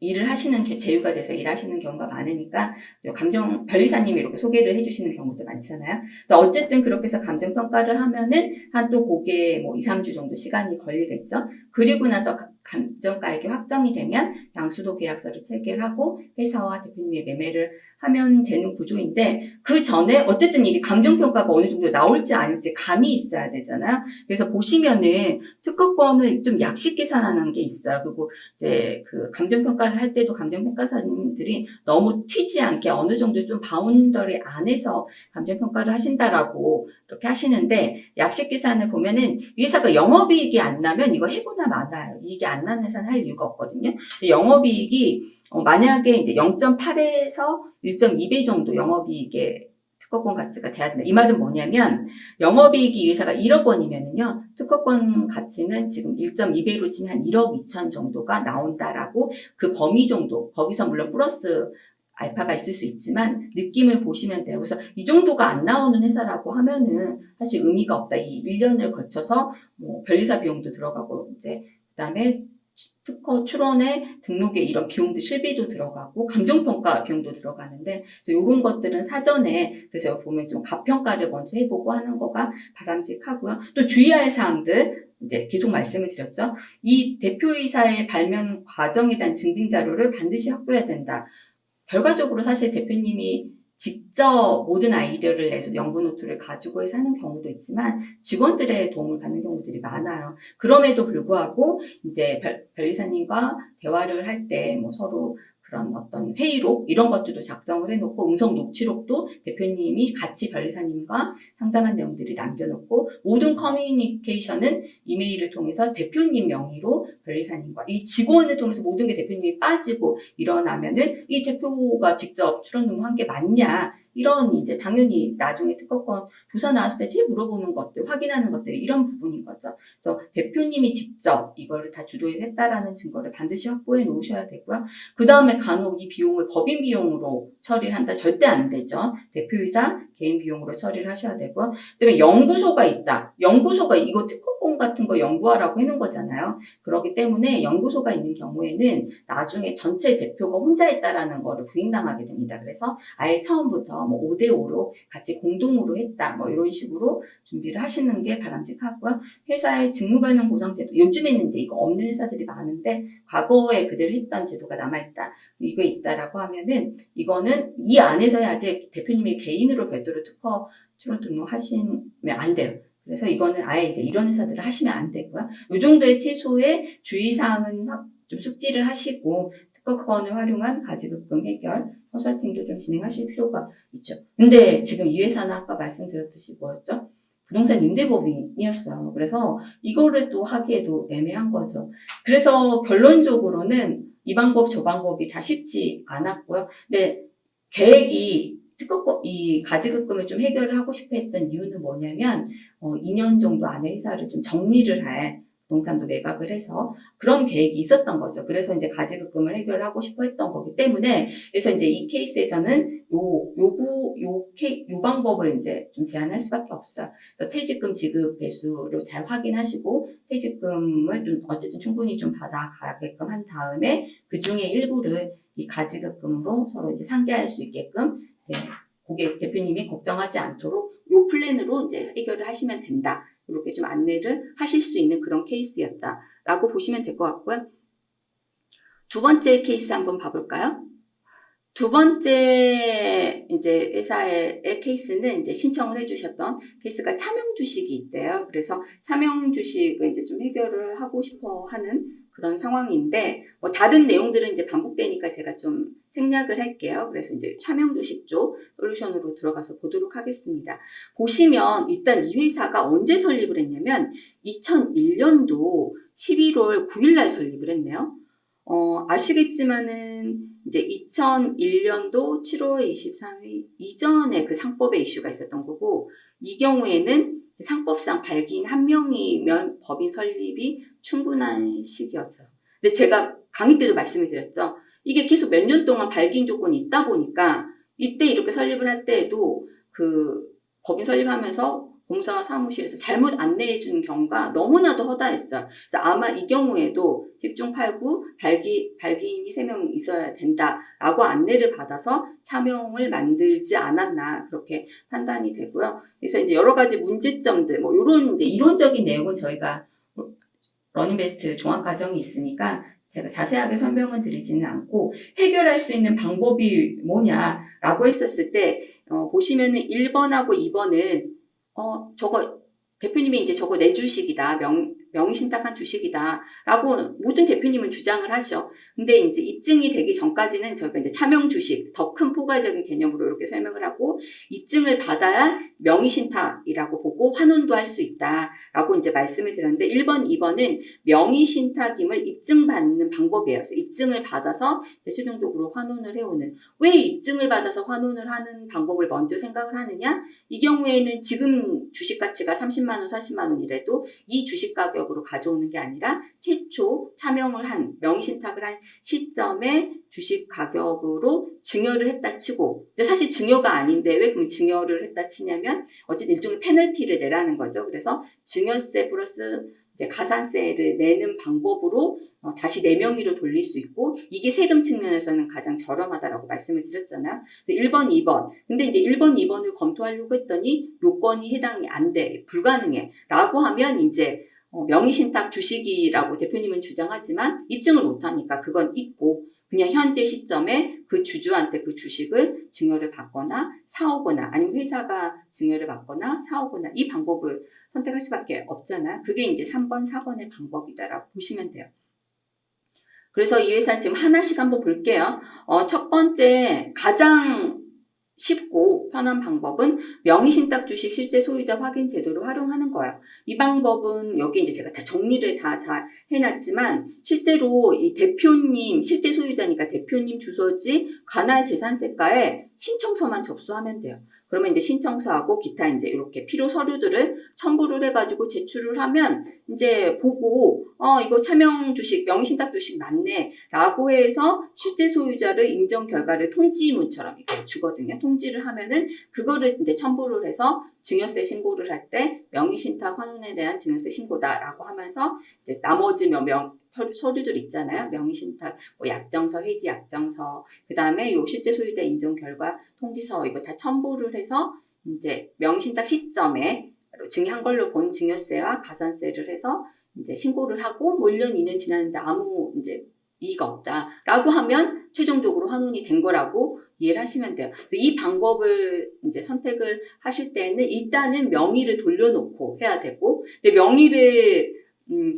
일을 하시는 제휴가 돼서 일하시는 경우가 많으니까 변리사님이 이렇게 소개를 해주시는 경우도 많잖아요. 어쨌든 그렇게 해서 감정평가를 하면은 한 또 그게 뭐 2, 3주 정도 시간이 걸리겠죠. 그리고 나서 감정가액이 확정이 되면 양수도 계약서를 체결하고 회사와 대표님이 매매를 하면 되는 구조인데 그 전에 어쨌든 이게 감정평가가 어느 정도 나올지 아닐지 감이 있어야 되잖아요. 그래서 보시면은 특허권을 좀 약식 계산하는 게 있어요. 그리고 이제 그 감정평가를 할 때도 감정평가사님들이 너무 튀지 않게 어느 정도 좀 바운더리 안에서 감정평가를 하신다라고 이렇게 하시는데 약식 계산을 보면은 이 회사가 영업이익이 안 나면 이거 해보나 마나요. 이익이 안 나는 회사는 할 이유가 없거든요. 영업이익이 만약에 이제 0.8에서 1.2배 정도 영업이익의 특허권 가치가 돼야 된다. 이 말은 뭐냐면 영업이익이 이 회사가 1억 원이면은요. 특허권 가치는 지금 1.2배로 치면 한 1억 2천 정도가 나온다라고 그 범위 정도 거기서 물론 플러스 알파가 있을 수 있지만 느낌을 보시면 돼요. 그래서 이 정도가 안 나오는 회사라고 하면은 사실 의미가 없다. 이 1년을 걸쳐서 뭐 변리사 비용도 들어가고 이제 그다음에 특허 출원에 등록에 이런 비용도 실비도 들어가고 감정평가 비용도 들어가는데 그래서 이런 것들은 사전에 그래서 여기 보면 좀 가평가를 먼저 해보고 하는 거가 바람직하고요. 또 주의할 사항들 이제 계속 말씀을 드렸죠. 이 대표이사의 발명 과정에 대한 증빙 자료를 반드시 확보해야 된다. 결과적으로 사실 대표님이 직접 모든 아이디어를 내서 연구 노트를 가지고 해서 하는 경우도 있지만 직원들의 도움을 받는 경우들이 많아요. 그럼에도 불구하고 이제 변리사님과 대화를 할 때 뭐 서로 그런 어떤 회의록 이런 것들도 작성을 해놓고 음성 녹취록도 대표님이 같이 변리사님과 상담한 내용들이 남겨놓고 모든 커뮤니케이션은 이메일을 통해서 대표님 명의로 변리사님과 이 직원을 통해서 모든 게 대표님이 빠지고 일어나면은 이 대표가 직접 출원 등록한 게 맞냐 이런 이제 당연히 나중에 특허권 조사 나왔을 때 제일 물어보는 것들 확인하는 것들이 이런 부분인 거죠. 그래서 대표님이 직접 이거를 다 주도했다라는 증거를 반드시 확보해 놓으셔야 되고요. 그 다음에 간혹 이 비용을 법인 비용으로 처리를 한다 절대 안 되죠. 대표이사 개인 비용으로 처리를 하셔야 되고요. 그다음에 연구소가 있다. 연구소가 이거 특허권 같은 거 연구하라고 해놓은 거잖아요. 그렇기 때문에 연구소가 있는 경우에는 나중에 전체 대표가 혼자 했다라는 거를 부인당하게 됩니다. 그래서 아예 처음부터 뭐 5대5로 같이 공동으로 했다. 뭐 이런 식으로 준비를 하시는 게 바람직하고요. 회사의 직무발명 보상제도 요즘에는 이제 이거 없는 회사들이 많은데 과거에 그대로 했던 제도가 남아있다. 이거 있다라고 하면은 이거는 이 안에서 해야지 대표님이 개인으로 별도로 특허 출원 등록하시면 안 돼요. 그래서 이거는 아예 이제 이런 회사들을 하시면 안 되고요. 이 정도의 최소의 주의사항은 좀 숙지를 하시고 특허권을 활용한 가지급금 해결, 컨설팅도 좀 진행하실 필요가 있죠. 근데 지금 이 회사는 아까 말씀드렸듯이 뭐였죠? 부동산 임대법인이었어요. 그래서 이거를 또 하기에도 애매한 거죠. 그래서 결론적으로는 이 방법 저 방법이 다 쉽지 않았고요. 근데 계획이 특허권, 이 가지급금을 좀 해결을 하고 싶어 했던 이유는 뭐냐면 2년 정도 안에 회사를 좀 정리를 할 부동산도 매각을 해서 그런 계획이 있었던 거죠. 그래서 이제 가지급금을 해결하고 싶어 했던 거기 때문에 그래서 이제 이 케이스에서는 요 방법을 이제 좀 제안할 수밖에 없어요. 그래서 퇴직금 지급 배수를 잘 확인하시고 퇴직금을 좀 어쨌든 충분히 좀 받아가게끔 한 다음에 그 중에 일부를 이 가지급금으로 서로 이제 상계할 수 있게끔 이제 고객 대표님이 걱정하지 않도록 요 플랜으로 이제 해결을 하시면 된다. 이렇게 좀 안내를 하실 수 있는 그런 케이스였다라고 보시면 될 것 같고요. 두 번째 케이스 한번 봐볼까요? 두 번째 이제 회사의 케이스는 이제 신청을 해주셨던 케이스가 차명 주식이 있대요. 그래서 차명 주식을 이제 좀 해결을 하고 싶어 하는 그런 상황인데 뭐 다른 내용들은 이제 반복되니까 제가 좀 생략을 할게요. 그래서 이제 차명 주식 쪽 솔루션으로 들어가서 보도록 하겠습니다. 보시면 일단 이 회사가 언제 설립을 했냐면 2001년도 11월 9일 날 설립을 했네요. 아시겠지만은 이제 2001년도 7월 23일 이전에 그 상법의 이슈가 있었던 거고 이 경우에는 상법상 발기인 한 명이면 법인 설립이 충분한 시기였죠. 근데 제가 강의 때도 말씀을 드렸죠. 이게 계속 몇 년 동안 발기인 조건이 있다 보니까 이때 이렇게 설립을 할 때에도 그 법인 설립하면서 공사 사무실에서 잘못 안내해 준 경우가 너무나도 허다했어요. 그래서 아마 이 경우에도 10중 8구 발기인이 3명 있어야 된다라고 안내를 받아서 차명을 만들지 않았나 그렇게 판단이 되고요. 그래서 이제 여러 가지 문제점들 뭐 이런 이제 이론적인 내용은 저희가 러닝베스트 종합 과정이 있으니까 제가 자세하게 설명은 드리지는 않고 해결할 수 있는 방법이 뭐냐라고 했었을 때 보시면은 1번하고 2번은 저거 대표님이 이제 저거 내 주식이다. 명의신탁한 주식이다. 라고 모든 대표님은 주장을 하죠. 근데 이제 입증이 되기 전까지는 저희가 이제 차명 주식, 더 큰 포괄적인 개념으로 이렇게 설명을 하고 입증을 받아야 명의신탁이라고 보고 환원도 할 수 있다. 라고 이제 말씀을 드렸는데 1번, 2번은 명의신탁임을 입증받는 방법이에요. 그래서 입증을 받아서 최종적으로 환원을 해오는. 왜 입증을 받아서 환원을 하는 방법을 먼저 생각을 하느냐? 이 경우에는 지금 주식 가치가 30만 원, 40만 원이라도 이 주식 가격을 가격으로 가져오는 게 아니라 최초 차명을 한, 명의신탁을 한 시점에 주식 가격으로 증여를 했다 치고, 근데 사실 증여가 아닌데 왜 그럼 증여를 했다 치냐면 어쨌든 일종의 페널티를 내라는 거죠. 그래서 증여세 플러스 이제 가산세를 내는 방법으로 다시 내 명의로 돌릴 수 있고, 이게 세금 측면에서는 가장 저렴하다라고 말씀을 드렸잖아요. 1번, 2번. 근데 이제 1번, 2번을 검토하려고 했더니 요건이 해당이 안 돼. 불가능해. 라고 하면 이제 명의신탁 주식이라고 대표님은 주장하지만 입증을 못하니까 그건 있고, 그냥 현재 시점에 그 주주한테 그 주식을 증여를 받거나 사오거나, 아니면 회사가 증여를 받거나 사오거나, 이 방법을 선택할 수밖에 없잖아요. 그게 이제 3번, 4번의 방법이다라고 보시면 돼요. 그래서 이 회사 지금 하나씩 한번 볼게요. 첫 번째, 가장 쉽고 편한 방법은 명의신탁 주식 실제 소유자 확인 제도를 활용하는 거예요. 이 방법은 여기 이제 제가 다 정리를 다 잘 해놨지만, 실제로 이 대표님, 실제 소유자니까 대표님 주소지 관할재산세과에 신청서만 접수하면 돼요. 그러면 이제 신청서하고 기타 이제 이렇게 필요 서류들을 첨부를 해가지고 제출을 하면 이제 보고, 이거 차명 주식, 명의신탁 주식 맞네 라고 해서 실제 소유자를 인정 결과를 통지문처럼 이렇게 주거든요. 통지를 하면은 그거를 이제 첨부를 해서 증여세 신고를 할 때 명의신탁 환원에 대한 증여세 신고다라고 하면서 이제 나머지 서류들 있잖아요. 명의신탁, 뭐 약정서, 해지 약정서, 그 다음에 요 실제 소유자 인정 결과 통지서, 이거 다 첨부를 해서 이제 명의신탁 시점에 증여한 걸로 본 증여세와 가산세를 해서 이제 신고를 하고, 뭐 1년, 2년 지났는데 아무 이제 이의가 없다라고 하면 최종적으로 환원이 된 거라고 이해를 하시면 돼요. 그래서 이 방법을 이제 선택을 하실 때는 일단은 명의를 돌려놓고 해야 되고, 근데 명의를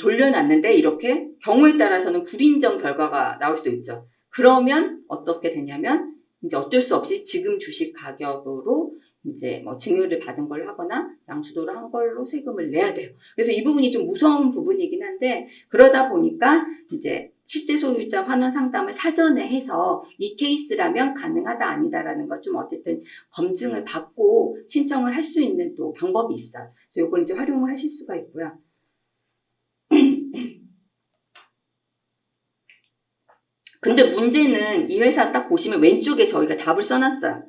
돌려놨는데 이렇게 경우에 따라서는 불인정 결과가 나올 수도 있죠. 그러면 어떻게 되냐면 이제 어쩔 수 없이 지금 주식 가격으로 이제 뭐 증여를 받은 걸 하거나 양수도를 한 걸로 세금을 내야 돼요. 그래서 이 부분이 좀 무서운 부분이긴 한데, 그러다 보니까 이제 실제 소유자 환원 상담을 사전에 해서 이 케이스라면 가능하다 아니다라는 것 좀 어쨌든 검증을 받고 신청을 할 수 있는 또 방법이 있어요. 그래서 이걸 이제 활용을 하실 수가 있고요. 근데 문제는 이 회사 딱 보시면 왼쪽에 저희가 답을 써놨어요.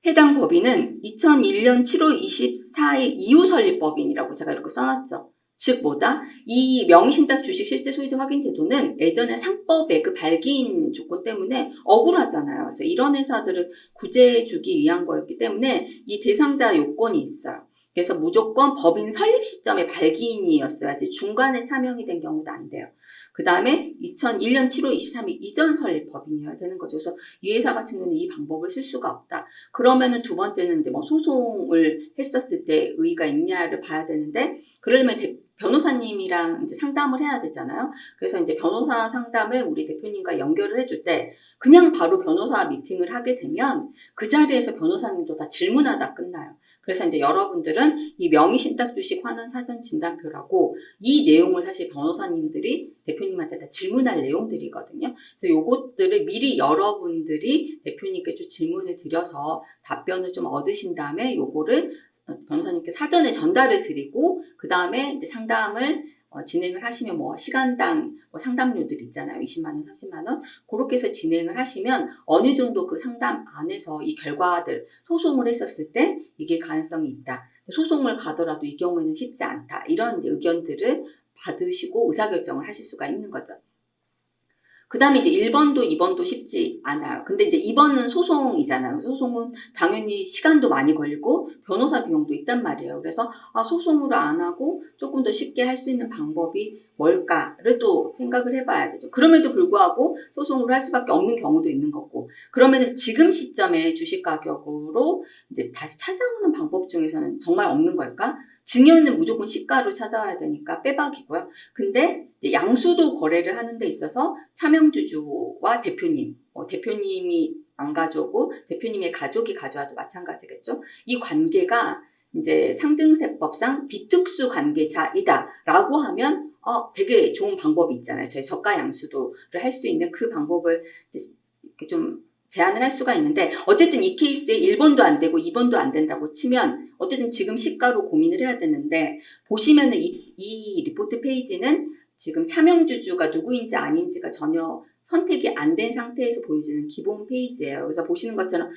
해당 법인은 2001년 7월 24일 이후 설립 법인이라고 제가 이렇게 써놨죠. 즉 뭐다? 이 명의신탁 주식 실제 소유자 확인 제도는 예전에 상법의 그 발기인 조건 때문에 억울하잖아요. 그래서 이런 회사들을 구제해주기 위한 거였기 때문에 이 대상자 요건이 있어요. 그래서 무조건 법인 설립 시점에 발기인이었어야지 중간에 차명이 된 경우도 안 돼요. 그 다음에 2001년 7월 23일 이전 설립 법인이어야 되는 거죠. 그래서 이 회사 같은 경우는 이 방법을 쓸 수가 없다. 그러면은 두 번째는 이제 뭐 소송을 했었을 때 의의가 있냐를 봐야 되는데, 그러려면 변호사님이랑 이제 상담을 해야 되잖아요. 그래서 이제 변호사 상담을 우리 대표님과 연결을 해줄 때 그냥 바로 변호사 미팅을 하게 되면 그 자리에서 변호사님도 다 질문하다 끝나요. 그래서 이제 여러분들은 이 명의신탁 주식 환원 사전 진단표라고 이 내용을 사실 변호사님들이 대표님한테 다 질문할 내용들이거든요. 그래서 요것들을 미리 여러분들이 대표님께 좀 질문을 드려서 답변을 좀 얻으신 다음에 요거를 변호사님께 사전에 전달을 드리고, 그 다음에 이제 상담을 진행을 하시면 뭐 시간당 뭐 상담료들 있잖아요. 20만원, 30만원. 그렇게 해서 진행을 하시면 어느 정도 그 상담 안에서 이 결과들, 소송을 했었을 때 이게 가능성이 있다. 소송을 가더라도 이 경우에는 쉽지 않다. 이런 이제 의견들을 받으시고 의사결정을 하실 수가 있는 거죠. 그 다음에 이제 1번도 2번도 쉽지 않아요. 근데 이제 2번은 소송이잖아요. 소송은 당연히 시간도 많이 걸리고 변호사 비용도 있단 말이에요. 그래서 소송으로 안 하고 조금 더 쉽게 할 수 있는 방법이 뭘까를 또 생각을 해봐야 되죠. 그럼에도 불구하고 소송으로 할 수밖에 없는 경우도 있는 거고, 그러면 지금 시점에 주식 가격으로 이제 다시 찾아오는 방법 중에서는 정말 없는 걸까? 증여는 무조건 시가로 찾아와야 되니까 빼박이고요. 근데 이제 양수도 거래를 하는 데 있어서 차명주주와 대표님, 대표님이 안 가져오고 대표님의 가족이 가져와도 마찬가지겠죠. 이 관계가 이제 상증세법상 비특수 관계자이다라고 하면 되게 좋은 방법이 있잖아요. 저희 저가 양수도를 할 수 있는 그 방법을 이렇게 좀 제한을 할 수가 있는데 어쨌든 이 케이스에 1번도 안 되고 2번도 안 된다고 치면 어쨌든 지금 시가로 고민을 해야 되는데 보시면은 이 리포트 페이지는 지금 차명주주가 누구인지 아닌지가 전혀 선택이 안 된 상태에서 보여지는 기본 페이지예요. 그래서 보시는 것처럼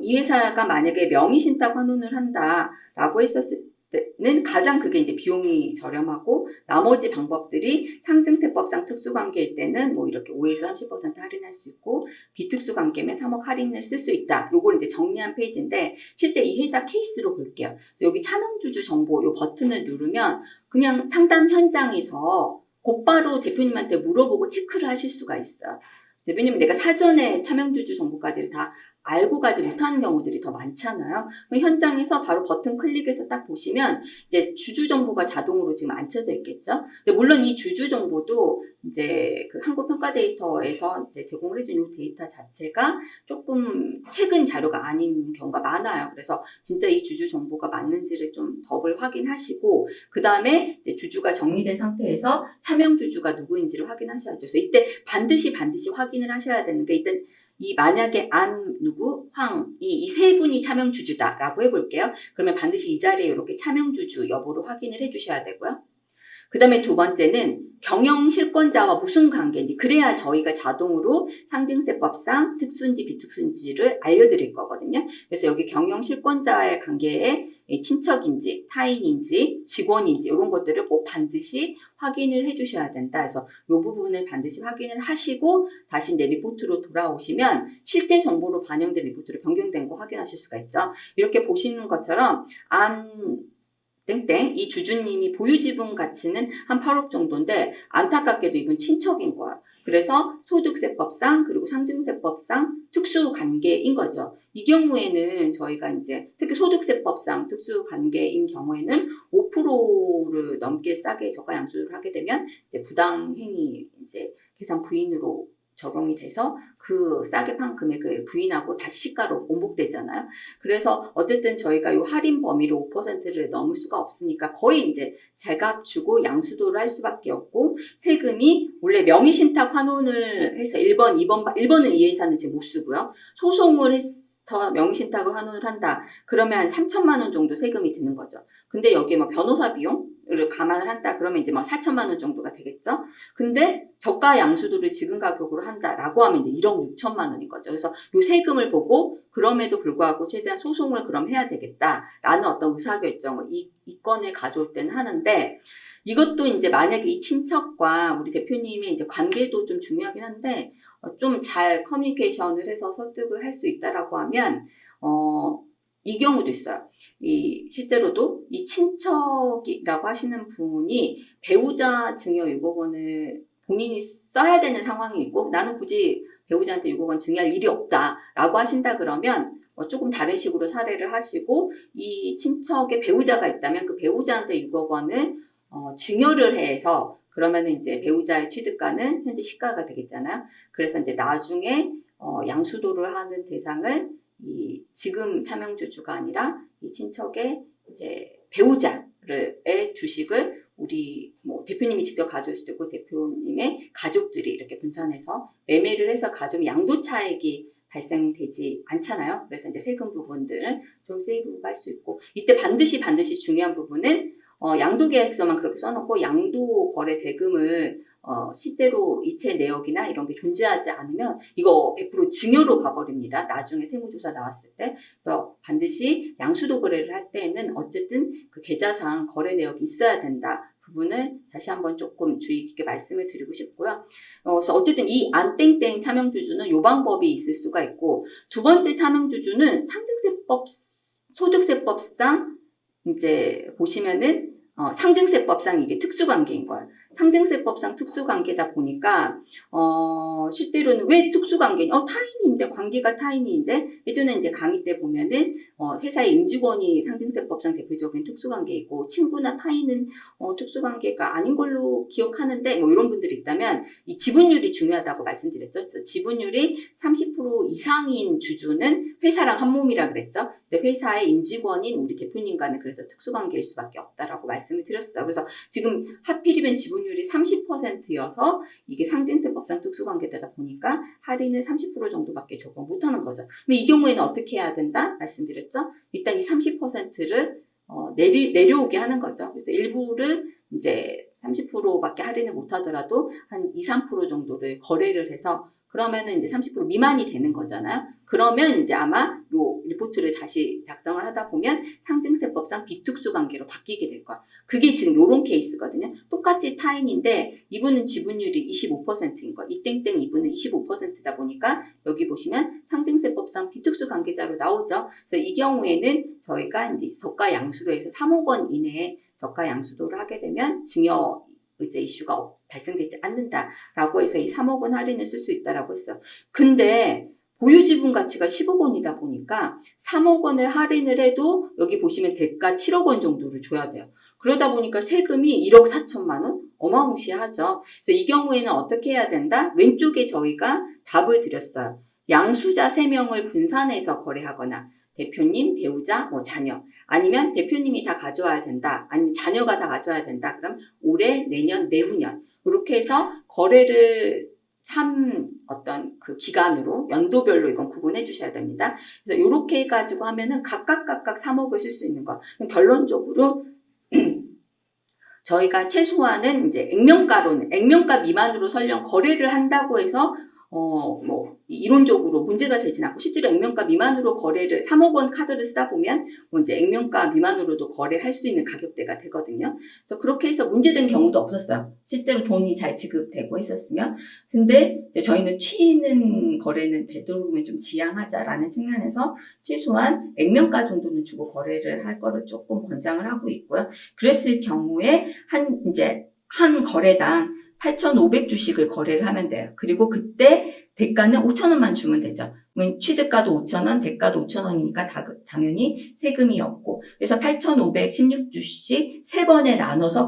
이 회사가 만약에 명의신탁 환원을 한다라고 했었을 때는 가장 그게 이제 비용이 저렴하고 나머지 방법들이 상증세법상 특수관계일 때는 뭐 이렇게 5에서 30% 할인할 수 있고 비특수 관계면 3억 할인을 쓸 수 있다. 요걸 이제 정리한 페이지인데 실제 이 회사 케이스로 볼게요. 그래서 여기 차명주주 정보 요 버튼을 누르면 그냥 상담 현장에서 곧바로 대표님한테 물어보고 체크를 하실 수가 있어요. 대표님 내가 사전에 차명주주 정보까지를 다 알고 가지 못하는 경우들이 더 많잖아요. 현장에서 바로 버튼 클릭해서 딱 보시면 이제 주주 정보가 자동으로 지금 앉혀져 있겠죠. 근데 물론 이 주주 정보도 이제 그 한국평가데이터에서 이제 제공을 해준 이 데이터 자체가 조금 최근 자료가 아닌 경우가 많아요. 그래서 진짜 이 주주 정보가 맞는지를 좀 더블 확인하시고 그 다음에 주주가 정리된 상태에서 차명주주가 누구인지를 확인하셔야죠. 그래서 이때 반드시 확인을 하셔야 되는 게 일단 이 만약에 누구, 이 세 분이 차명주주다라고 해볼게요. 그러면 반드시 이 자리에 이렇게 차명주주 여부를 확인을 해주셔야 되고요. 그 다음에 두 번째는 경영실권자와 무슨 관계인지 그래야 저희가 자동으로 상증세법상 특수인지 비특수인지를 알려드릴 거거든요. 그래서 여기 경영실권자와의 관계에 친척인지 타인인지 직원인지 이런 것들을 꼭 반드시 확인을 해주셔야 된다. 그래서 이 부분을 반드시 확인을 하시고 다시 이제 리포트로 돌아오시면 실제 정보로 반영된 리포트로 변경된 거 확인하실 수가 있죠. 이렇게 보시는 것처럼 땡땡 이 주주님이 보유지분 가치는 한 8억 정도인데 안타깝게도 이분 친척인 거야. 그래서 소득세법상 그리고 상증세법상 특수관계인 거죠. 이 경우에는 저희가 이제 특히 소득세법상 특수관계인 경우에는 5%를 넘게 싸게 저가 양수를 하게 되면 이제 부당행위 이제 계산 부인으로 적용이 돼서 그 싸게 판 금액을 부인하고 다시 시가로 원복되잖아요. 그래서 어쨌든 저희가 이 할인 범위로 5%를 넘을 수가 없으니까 거의 이제 제값 주고 양수도를 할 수밖에 없고 세금이 원래 명의신탁 환원을 해서 1번은 이 회사는 지금 못 쓰고요. 소송을 해서 명의신탁을 환원을 한다. 그러면 한 3천만 원 정도 세금이 드는 거죠. 근데 여기에 뭐 변호사 비용을 감안을 한다. 그러면 이제 막 4천만 원 정도가 되겠죠. 근데 저가 양수도를 지금 가격으로 한다라고 하면 이제 1억 6천만 원인 거죠. 그래서 요 세금을 보고 그럼에도 불구하고 최대한 소송을 그럼 해야 되겠다라는 어떤 의사결정을 이 건을 가져올 때는 하는데 이것도 이제 만약에 이 친척과 우리 대표님의 이제 관계도 좀 중요하긴 한데 좀 잘 커뮤니케이션을 해서 설득을 할 수 있다라고 하면 이 경우도 있어요. 실제로도 이 친척이라고 하시는 분이 배우자 증여 6억 원을 본인이 써야 되는 상황이 있고 나는 굳이 배우자한테 6억 원 증여할 일이 없다라고 하신다 그러면 조금 다른 식으로 사례를 하시고 이 친척의 배우자가 있다면 그 배우자한테 6억 원을 증여를 해서 그러면은 이제 배우자의 취득가는 현재 시가가 되겠잖아요. 그래서 이제 나중에 양수도를 하는 대상을 이 지금 차명주주가 아니라 이 친척의 이제 배우자의 주식을 우리 뭐 대표님이 직접 가져올 수도 있고 대표님의 가족들이 이렇게 분산해서 매매를 해서 가져오면 양도 차익이 발생되지 않잖아요. 그래서 이제 세금 부분들을 좀 세이브할 수 있고 이때 반드시 중요한 부분은 양도계약서만 그렇게 써놓고 양도 거래 대금을 실제로 이체 내역이나 이런 게 존재하지 않으면 이거 100% 증여로 가버립니다. 나중에 세무조사 나왔을 때. 그래서 반드시 양수도 거래를 할 때에는 어쨌든 그 계좌상 거래 내역이 있어야 된다. 부분을 다시 한번 조금 주의 깊게 말씀을 드리고 싶고요. 그래서 어쨌든 이 안땡땡 차명주주는 이 방법이 있을 수가 있고 두 번째 차명주주는 소득세법상 이제 보시면은 상증세법상 이게 특수관계인 거예요. 상증세법상 특수관계다 보니까 실제로는 왜 특수관계냐? 타인인데 관계가 타인인데 예전에 이제 강의 때 보면은 회사의 임직원이 상증세법상 대표적인 특수관계이고 친구나 타인은 특수관계가 아닌 걸로 기억하는데 뭐 이런 분들이 있다면 이 지분율이 중요하다고 말씀드렸죠. 그래서 지분율이 30% 이상인 주주는 회사랑 한 몸이라 그랬죠. 근데 회사의 임직원인 우리 대표님과는 그래서 특수관계일 수밖에 없다라고 말씀을 드렸어요. 그래서 지금 하필이면 지분율이 30%여서 이게 상증세법상 특수관계되다 보니까 할인을 30% 정도밖에 적용 못하는 거죠. 그럼 이 경우에는 어떻게 해야 된다? 말씀드렸죠. 일단 이 30%를 내려오게 하는 거죠. 그래서 일부를 이제 30%밖에 할인을 못하더라도 한 2, 3% 정도를 거래를 해서 그러면은 이제 30% 미만이 되는 거잖아요. 그러면 이제 아마 요 리포트를 다시 작성을 하다 보면 상증세법상 비특수 관계로 바뀌게 될 거야. 그게 지금 요런 케이스거든요. 똑같이 타인인데 이분은 지분율이 25%인 거야. 이땡땡 이분은 25%다 보니까 여기 보시면 상증세법상 비특수 관계자로 나오죠. 그래서 이 경우에는 저희가 이제 저가 양수로 해서 3억 원 이내에 저가 양수도를 하게 되면 증여 의제 이슈가 발생되지 않는다라고 해서 이 3억 원 할인을 쓸 수 있다라고 했어요. 근데 보유 지분 가치가 10억 원이다 보니까 3억 원을 할인을 해도 여기 보시면 대가 7억 원 정도를 줘야 돼요. 그러다 보니까 세금이 1억 4천만 원? 어마무시하죠. 그래서 이 경우에는 어떻게 해야 된다? 왼쪽에 저희가 답을 드렸어요. 양수자 3명을 분산해서 거래하거나 대표님, 배우자, 자녀 아니면 대표님이 다 가져와야 된다. 아니면 자녀가 다 가져와야 된다. 그럼 올해, 내년, 내후년 이렇게 해서 거래를 어떤 그 기간으로 연도별로 이건 구분해 주셔야 됩니다. 그래서 이렇게 해가지고 하면은 각각 3억을 쓸 수 있는 거. 결론적으로 저희가 최소한은 이제 액면가 미만으로 설령 거래를 한다고 해서 이론적으로 문제가 되진 않고 실제로 액면가 미만으로 거래를 3억 원 카드를 쓰다 보면 이제 액면가 미만으로도 거래할 수 있는 가격대가 되거든요. 그래서 그렇게 해서 문제된 경우도 없었어요. 실제로 돈이 잘 지급되고 했었으면. 근데 이제 저희는 튀는 거래는 되도록이면 좀 지양하자라는 측면에서 최소한 액면가 정도는 주고 거래를 할 거를 조금 권장을 하고 있고요. 그랬을 경우에 한 거래당 8,500주씩을 거래를 하면 돼요. 그리고 그때 대가는 5,000원만 주면 되죠. 취득가도 5,000원, 대가도 5,000원이니까 당연히 세금이 없고. 그래서 8,516주씩 3명에 나눠서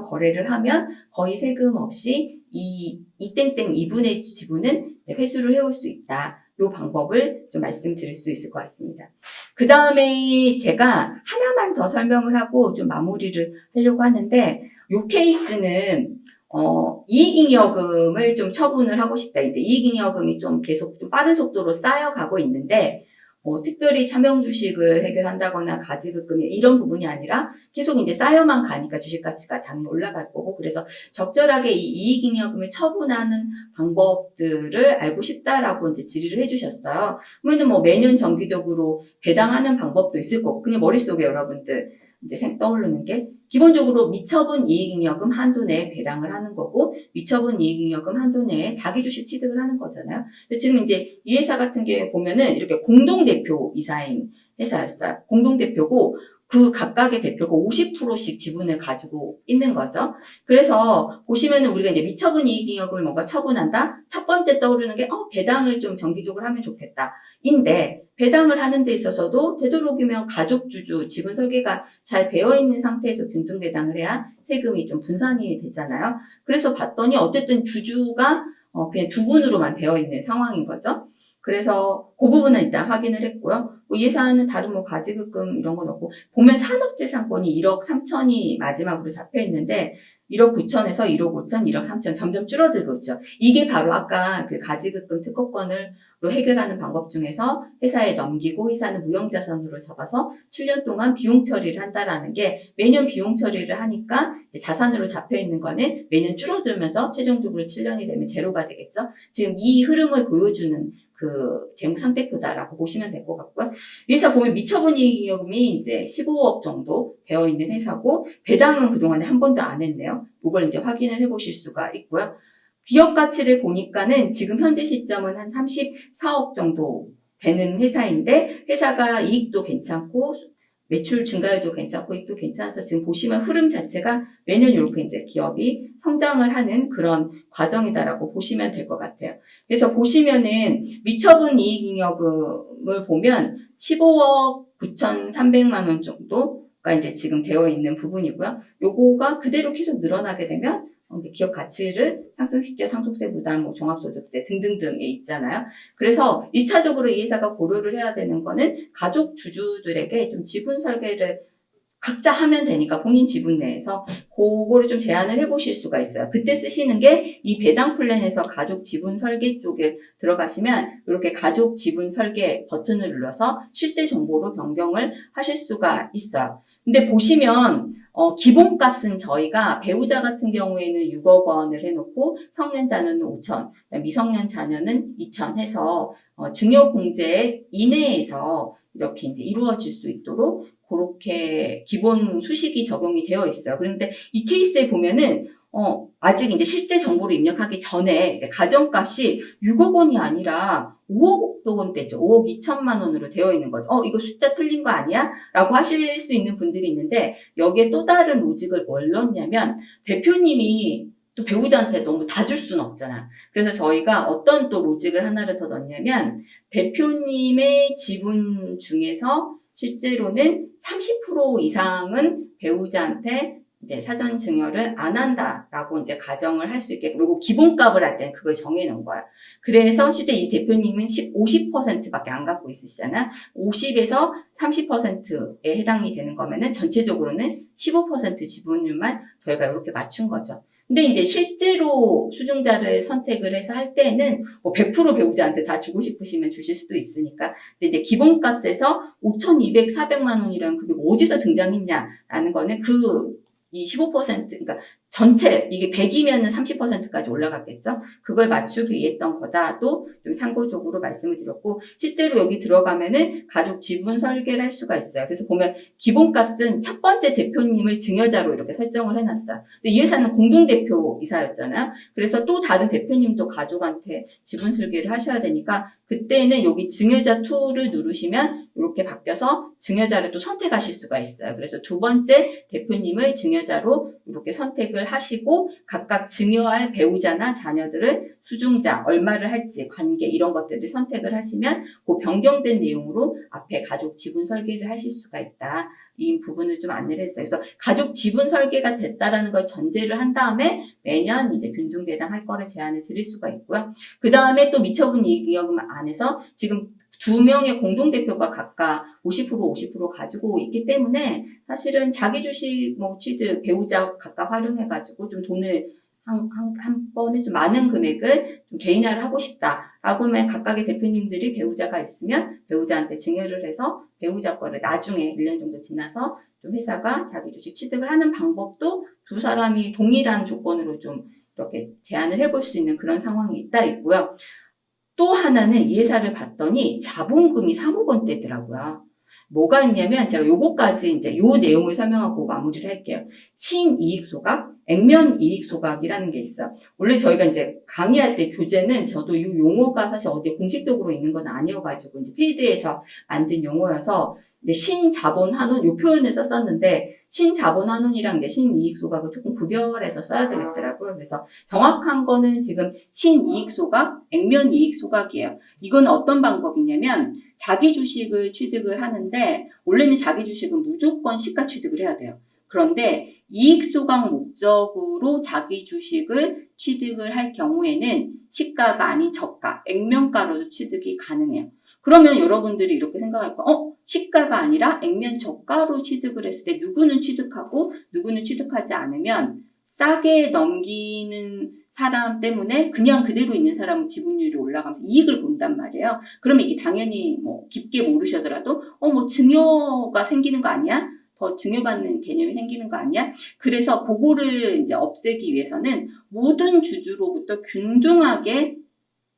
거래를 하면 거의 세금 없이 이땡땡 2분의 지분은 회수를 해올 수 있다. 이 방법을 좀 말씀드릴 수 있을 것 같습니다. 그 다음에 제가 하나만 더 설명을 하고 좀 마무리를 하려고 하는데, 이 케이스는 이익잉여금을 좀 처분을 하고 싶다. 이제 이익잉여금이 좀 계속 좀 빠른 속도로 쌓여가고 있는데, 특별히 차명주식을 해결한다거나 가지급금 이런 부분이 아니라 계속 이제 쌓여만 가니까 주식 가치가 당연히 올라갈 거고, 그래서 적절하게 이 이익잉여금을 처분하는 방법들을 알고 싶다라고 이제 질의를 해주셨어요. 그러면 매년 정기적으로 배당하는 방법도 있을 거고, 그냥 머릿속에 여러분들 이제 떠오르는 게 기본적으로 미처분 이익잉여금 한도 내에 배당을 하는 거고, 미처분 이익잉여금 한도 내에 자기 주식 취득을 하는 거잖아요. 근데 지금 이제 이 회사 같은 게 보면은 이렇게 공동대표 이사인 회사였어요. 공동대표고 그 각각의 대표가 50%씩 지분을 가지고 있는 거죠. 그래서 보시면은 우리가 이제 미처분 이익잉여금을 뭔가 처분한다? 첫 번째 떠오르는 게 배당을 좀 정기적으로 하면 좋겠다. 인데 배당을 하는 데 있어서도 되도록이면 가족주주 지분 설계가 잘 되어 있는 상태에서 균등배당을 해야 세금이 좀 분산이 되잖아요. 그래서 봤더니 어쨌든 주주가 그냥 두 분으로만 되어 있는 상황인 거죠. 그래서 그 부분은 일단 확인을 했고요. 이 회사는 다른 가지급금 이런 건 없고, 보면 산업재산권이 1억 3천이 마지막으로 잡혀 있는데 1억 9천에서 1억 5천, 1억 3천 점점 줄어들고 있죠. 이게 바로 아까 그 가지급금 특허권을 해결하는 방법 중에서 회사에 넘기고 회사는 무형자산으로 잡아서 7년 동안 비용 처리를 한다라는 게, 매년 비용 처리를 하니까 자산으로 잡혀 있는 거는 매년 줄어들면서 최종적으로 7년이 되면 제로가 되겠죠. 지금 이 흐름을 보여주는 그 재무상태표다라고 보시면 될 것 같고요. 이 회사 보면 미처분 이익잉여금이 이제 15억 정도 되어 있는 회사고, 배당은 그동안에 한 번도 안 했네요. 이걸 이제 확인을 해보실 수가 있고요. 기업 가치를 보니까는 지금 현재 시점은 한 34억 정도 되는 회사인데, 회사가 이익도 괜찮고 매출 증가율도 괜찮고 이익도 괜찮아서 지금 보시면 흐름 자체가 매년 이렇게 이제 기업이 성장을 하는 그런 과정이다라고 보시면 될 것 같아요. 그래서 보시면은 미처분 이익잉여금을 보면 15억 9,300만 원 정도가 이제 지금 되어 있는 부분이고요. 요거가 그대로 계속 늘어나게 되면 기업 가치를 상승시켜 상속세 부담, 뭐 종합소득세 등등등에 있잖아요. 그래서 1차적으로 이 회사가 고려를 해야 되는 거는 가족 주주들에게 좀 지분 설계를 각자 하면 되니까 본인 지분 내에서 그거를 좀 제안을 해보실 수가 있어요. 그때 쓰시는 게 이 배당 플랜에서 가족 지분 설계 쪽에 들어가시면 이렇게 가족 지분 설계 버튼을 눌러서 실제 정보로 변경을 하실 수가 있어요. 근데 보시면 기본값은 저희가 배우자 같은 경우에는 6억 원을 해놓고 성년 자녀는 5천, 미성년 자녀는 2천 해서 증여 공제 이내에서 이렇게 이제 이루어질 수 있도록 그렇게 기본 수식이 적용이 되어 있어요. 그런데 이 케이스에 보면은 아직 이제 실제 정보를 입력하기 전에 이제 가정값이 6억 원이 아니라 5억 원대죠. 5억 2천만 원으로 되어 있는 거죠. 이거 숫자 틀린 거 아니야? 라고 하실 수 있는 분들이 있는데 여기에 또 다른 로직을 뭘 넣냐면 대표님이 또 배우자한테 너무 다 줄 수는 없잖아. 그래서 저희가 어떤 또 로직을 하나를 더 넣냐면 대표님의 지분 중에서 실제로는 30% 이상은 배우자한테 이제 사전 증여를 안 한다라고 이제 가정을 할 수 있게, 그리고 기본값을 할 때는 그걸 정해놓은 거야. 그래서 실제 이 대표님은 50%밖에 안 갖고 있으시잖아. 50에서 30%에 해당이 되는 거면은 전체적으로는 15% 지분율만 저희가 이렇게 맞춘 거죠. 근데 이제 실제로 수중자를 선택을 해서 할 때는 뭐 100% 배우자한테 다 주고 싶으시면 주실 수도 있으니까. 근데 이제 기본값에서 5,200, 400만 원이라는 금액이 어디서 등장했냐라는 거는 이 15%, 그러니까 전체, 이게 100이면 30%까지 올라갔겠죠? 그걸 맞추기 위해 했던 거다도 좀 참고적으로 말씀을 드렸고, 실제로 여기 들어가면은 가족 지분 설계를 할 수가 있어요. 그래서 보면 기본값은 첫 번째 대표님을 증여자로 이렇게 설정을 해놨어요. 근데 이 회사는 공동대표이사였잖아요. 그래서 또 다른 대표님도 가족한테 지분 설계를 하셔야 되니까, 그때는 여기 증여자 2를 누르시면 이렇게 바뀌어서 증여자를 또 선택하실 수가 있어요. 그래서 두 번째 대표님을 증여자로 이렇게 선택을 하시고 각각 증여할 배우자나 자녀들을 수중자, 얼마를 할지, 관계 이런 것들을 선택을 하시면 그 변경된 내용으로 앞에 가족 지분 설계를 하실 수가 있다. 이 부분을 좀 안내를 했어요. 그래서 가족 지분 설계가 됐다라는 걸 전제를 한 다음에 매년 이제 균중 배당할 거를 제안을 드릴 수가 있고요. 그 다음에 또 미처분 이익여금 안에서 지금 2명의 공동대표가 각각 50% 가지고 있기 때문에 사실은 자기 주식 뭐 취득, 배우자 각각 활용해가지고 좀 돈을 한 번에 좀 많은 금액을 좀 개인화를 하고 싶다라고 하면 각각의 대표님들이 배우자가 있으면 배우자한테 증여를 해서 배우자 거를 나중에 1년 정도 지나서 좀 회사가 자기 주식 취득을 하는 방법도 두 사람이 동일한 조건으로 좀 이렇게 제안을 해볼 수 있는 그런 상황이 있고요. 또 하나는 이 회사를 봤더니 자본금이 3억 원대더라고요. 뭐가 있냐면 제가 요거까지 이제 요 내용을 설명하고 마무리를 할게요. 신이익 소각, 액면 이익 소각이라는 게 있어요. 원래 저희가 이제 강의할 때 교재는 저도 이 용어가 사실 어디 공식적으로 있는 건 아니어가지고 이제 필드에서 만든 용어여서 이제 신자본 환원 요 표현을 썼었는데 신자본 환원이랑 신이익 소각을 조금 구별해서 써야 되겠더라고요. 그래서 정확한 거는 지금 신이익 소각, 액면 이익 소각이에요. 이건 어떤 방법이냐면 자기 주식을 취득을 하는데 원래는 자기 주식은 무조건 시가 취득을 해야 돼요. 그런데 이익 소각 목적으로 자기 주식을 취득을 할 경우에는 시가가 아닌 저가, 액면가로도 취득이 가능해요. 그러면 여러분들이 이렇게 생각할 거예요. 시가가 아니라 액면 저가로 취득을 했을 때 누구는 취득하고 누구는 취득하지 않으면 싸게 넘기는 사람 때문에 그냥 그대로 있는 사람은 지분율이 올라가면서 이익을 본단 말이에요. 그러면 이게 당연히 뭐 깊게 모르셔더라도 뭐 증여가 생기는 거 아니야? 더 증여받는 개념이 생기는 거 아니야? 그래서 그거를 이제 없애기 위해서는 모든 주주로부터 균등하게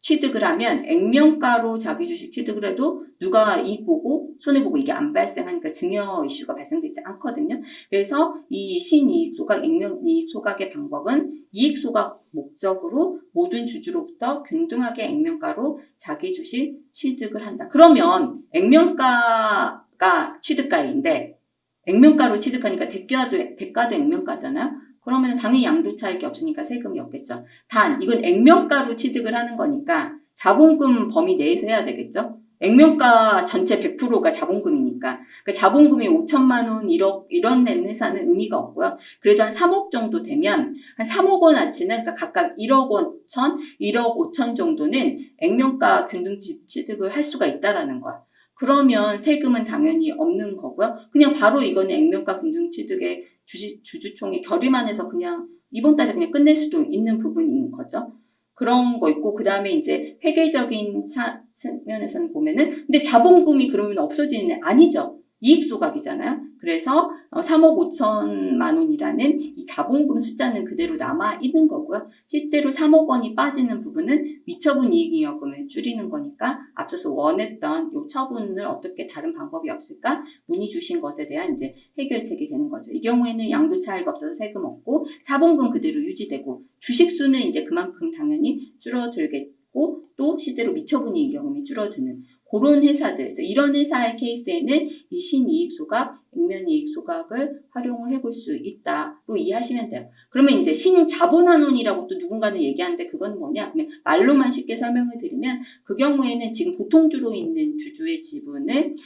취득을 하면 액면가로 자기 주식 취득을 해도 누가 이익 보고 손해보고 이게 안 발생하니까 증여 이슈가 발생되지 않거든요. 그래서 이 신이익 소각, 액면 이익 소각의 방법은 이익 소각 목적으로 모든 주주로부터 균등하게 액면가로 자기 주식 취득을 한다. 그러면 액면가가 취득가인데 액면가로 취득하니까 대가도 액면가잖아요. 그러면 당연히 양도 차익이 없으니까 세금이 없겠죠. 단 이건 액면가로 취득을 하는 거니까 자본금 범위 내에서 해야 되겠죠. 액면가 전체 100%가 자본금이니까. 그 자본금이 5천만 원, 1억 이런 낸 회사는 의미가 없고요. 그래도 한 3억 정도 되면 한 3억 원어치는 그러니까 각각 1억 5천, 1억 5천 정도는 액면가 균등 취득을 할 수가 있다라는 거야. 그러면 세금은 당연히 없는 거고요. 그냥 바로 이거는 액면가 균등 취득의 주주총회 결의만해서 그냥 이번 달에 그냥 끝낼 수도 있는 부분인 거죠. 그런 거 있고, 그 다음에 이제 회계적인 측면에서는 보면은, 근데 자본금이 그러면 없어지는 게 아니죠. 이익 소각이잖아요. 그래서 3억 5천만 원이라는 이 자본금 숫자는 그대로 남아 있는 거고요. 실제로 3억 원이 빠지는 부분은 미처분 이익잉여금을 줄이는 거니까 앞서서 원했던 이 처분을 어떻게 다른 방법이 없을까 문의 주신 것에 대한 이제 해결책이 되는 거죠. 이 경우에는 양도 차이가 없어서 세금 없고 자본금 그대로 유지되고 주식 수는 이제 그만큼 당연히 줄어들겠고 또 실제로 미처분 이익잉여금이 줄어드는 그런 회사들, 그래서 이런 회사의 케이스에는 이 신이익소각, 액면이익소각을 활용을 해볼 수 있다로 이해하시면 돼요. 그러면 이제 신자본환원이라고 또 누군가는 얘기하는데 그건 뭐냐? 그러면 말로만 쉽게 설명을 드리면 그 경우에는 지금 보통주로 있는 주주의 지분을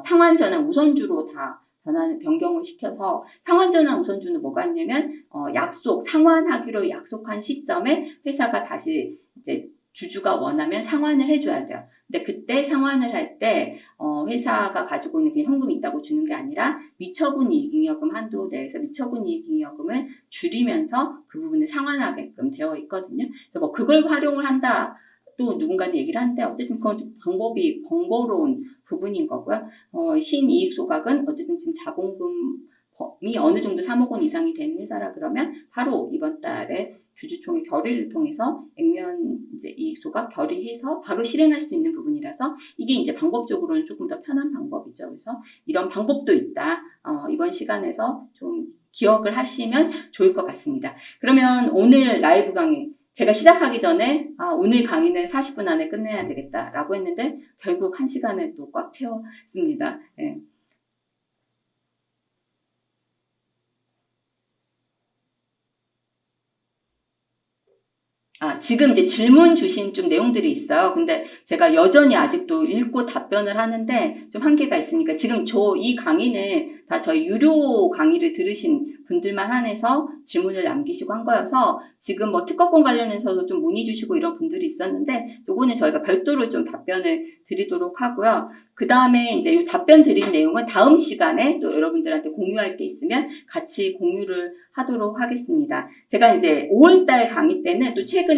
상환전환 우선주로 다 변경을 시켜서 상환전환 우선주는 뭐가 있냐면 상환하기로 약속한 시점에 회사가 다시 이제 주주가 원하면 상환을 해줘야 돼요. 근데 그때 상환을 할 때 회사가 가지고 있는 그냥 현금이 있다고 주는 게 아니라 미처분 이익잉여금 한도 내에서 미처분 이익잉여금을 줄이면서 그 부분을 상환하게끔 되어 있거든요. 그래서 뭐 그걸 활용을 한다. 또 누군가는 얘기를 하는데 어쨌든 그건 방법이 번거로운 부분인 거고요. 신이익소각은 어쨌든 지금 자본금이 어느 정도 3억 원 이상이 되는 회사라 그러면 바로 이번 달에 주주총회 결의를 통해서 액면 이제 이익소각 결의해서 바로 실행할 수 있는 부분이라서 이게 이제 방법적으로는 조금 더 편한 방법이죠. 그래서 이런 방법도 있다. 이번 시간에서 좀 기억을 하시면 좋을 것 같습니다. 그러면 오늘 라이브 강의 제가 시작하기 전에 오늘 강의는 40분 안에 끝내야 되겠다라고 했는데 결국 1시간을 또 꽉 채웠습니다. 네. 지금 이제 질문 주신 좀 내용들이 있어요. 근데 제가 여전히 아직도 읽고 답변을 하는데 좀 한계가 있으니까 지금 이 강의는 다 저희 유료 강의를 들으신 분들만 한해서 질문을 남기시고 한 거여서 지금 뭐 특허권 관련해서도 좀 문의 주시고 이런 분들이 있었는데 요거는 저희가 별도로 좀 답변을 드리도록 하고요. 그 다음에 이제 이 답변 드린 내용은 다음 시간에 또 여러분들한테 공유할 게 있으면 같이 공유를 하도록 하겠습니다. 제가 이제 5월달 강의 때는 또 최근에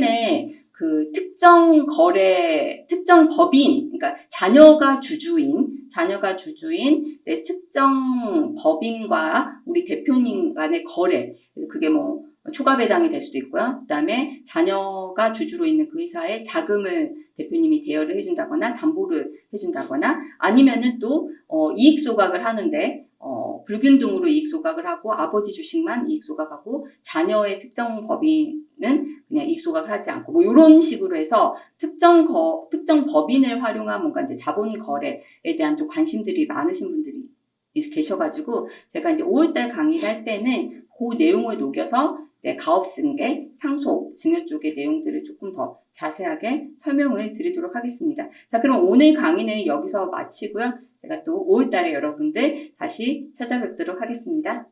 그 특정 법인, 그러니까 자녀가 주주인 특정 법인과 우리 대표님 간의 거래. 그래서 그게 뭐 초과 배당이 될 수도 있고요. 그다음에 자녀가 주주로 있는 그 회사에 자금을 대표님이 대여를 해준다거나 담보를 해준다거나 아니면은 또 이익 소각을 하는데 불균등으로 이익 소각을 하고 아버지 주식만 이익 소각하고 자녀의 특정 법인은 그냥 이익 소각을 하지 않고 뭐 이런 식으로 해서 특정 법인을 활용한 뭔가 이제 자본 거래에 대한 좀 관심들이 많으신 분들이 계셔가지고 제가 이제 5월달 강의를 할 때는 그 내용을 녹여서 이제 가업승계, 상속, 증여 쪽의 내용들을 조금 더 자세하게 설명을 드리도록 하겠습니다. 자, 그럼 오늘 강의는 여기서 마치고요. 제가 또 5월달에 여러분들 다시 찾아뵙도록 하겠습니다.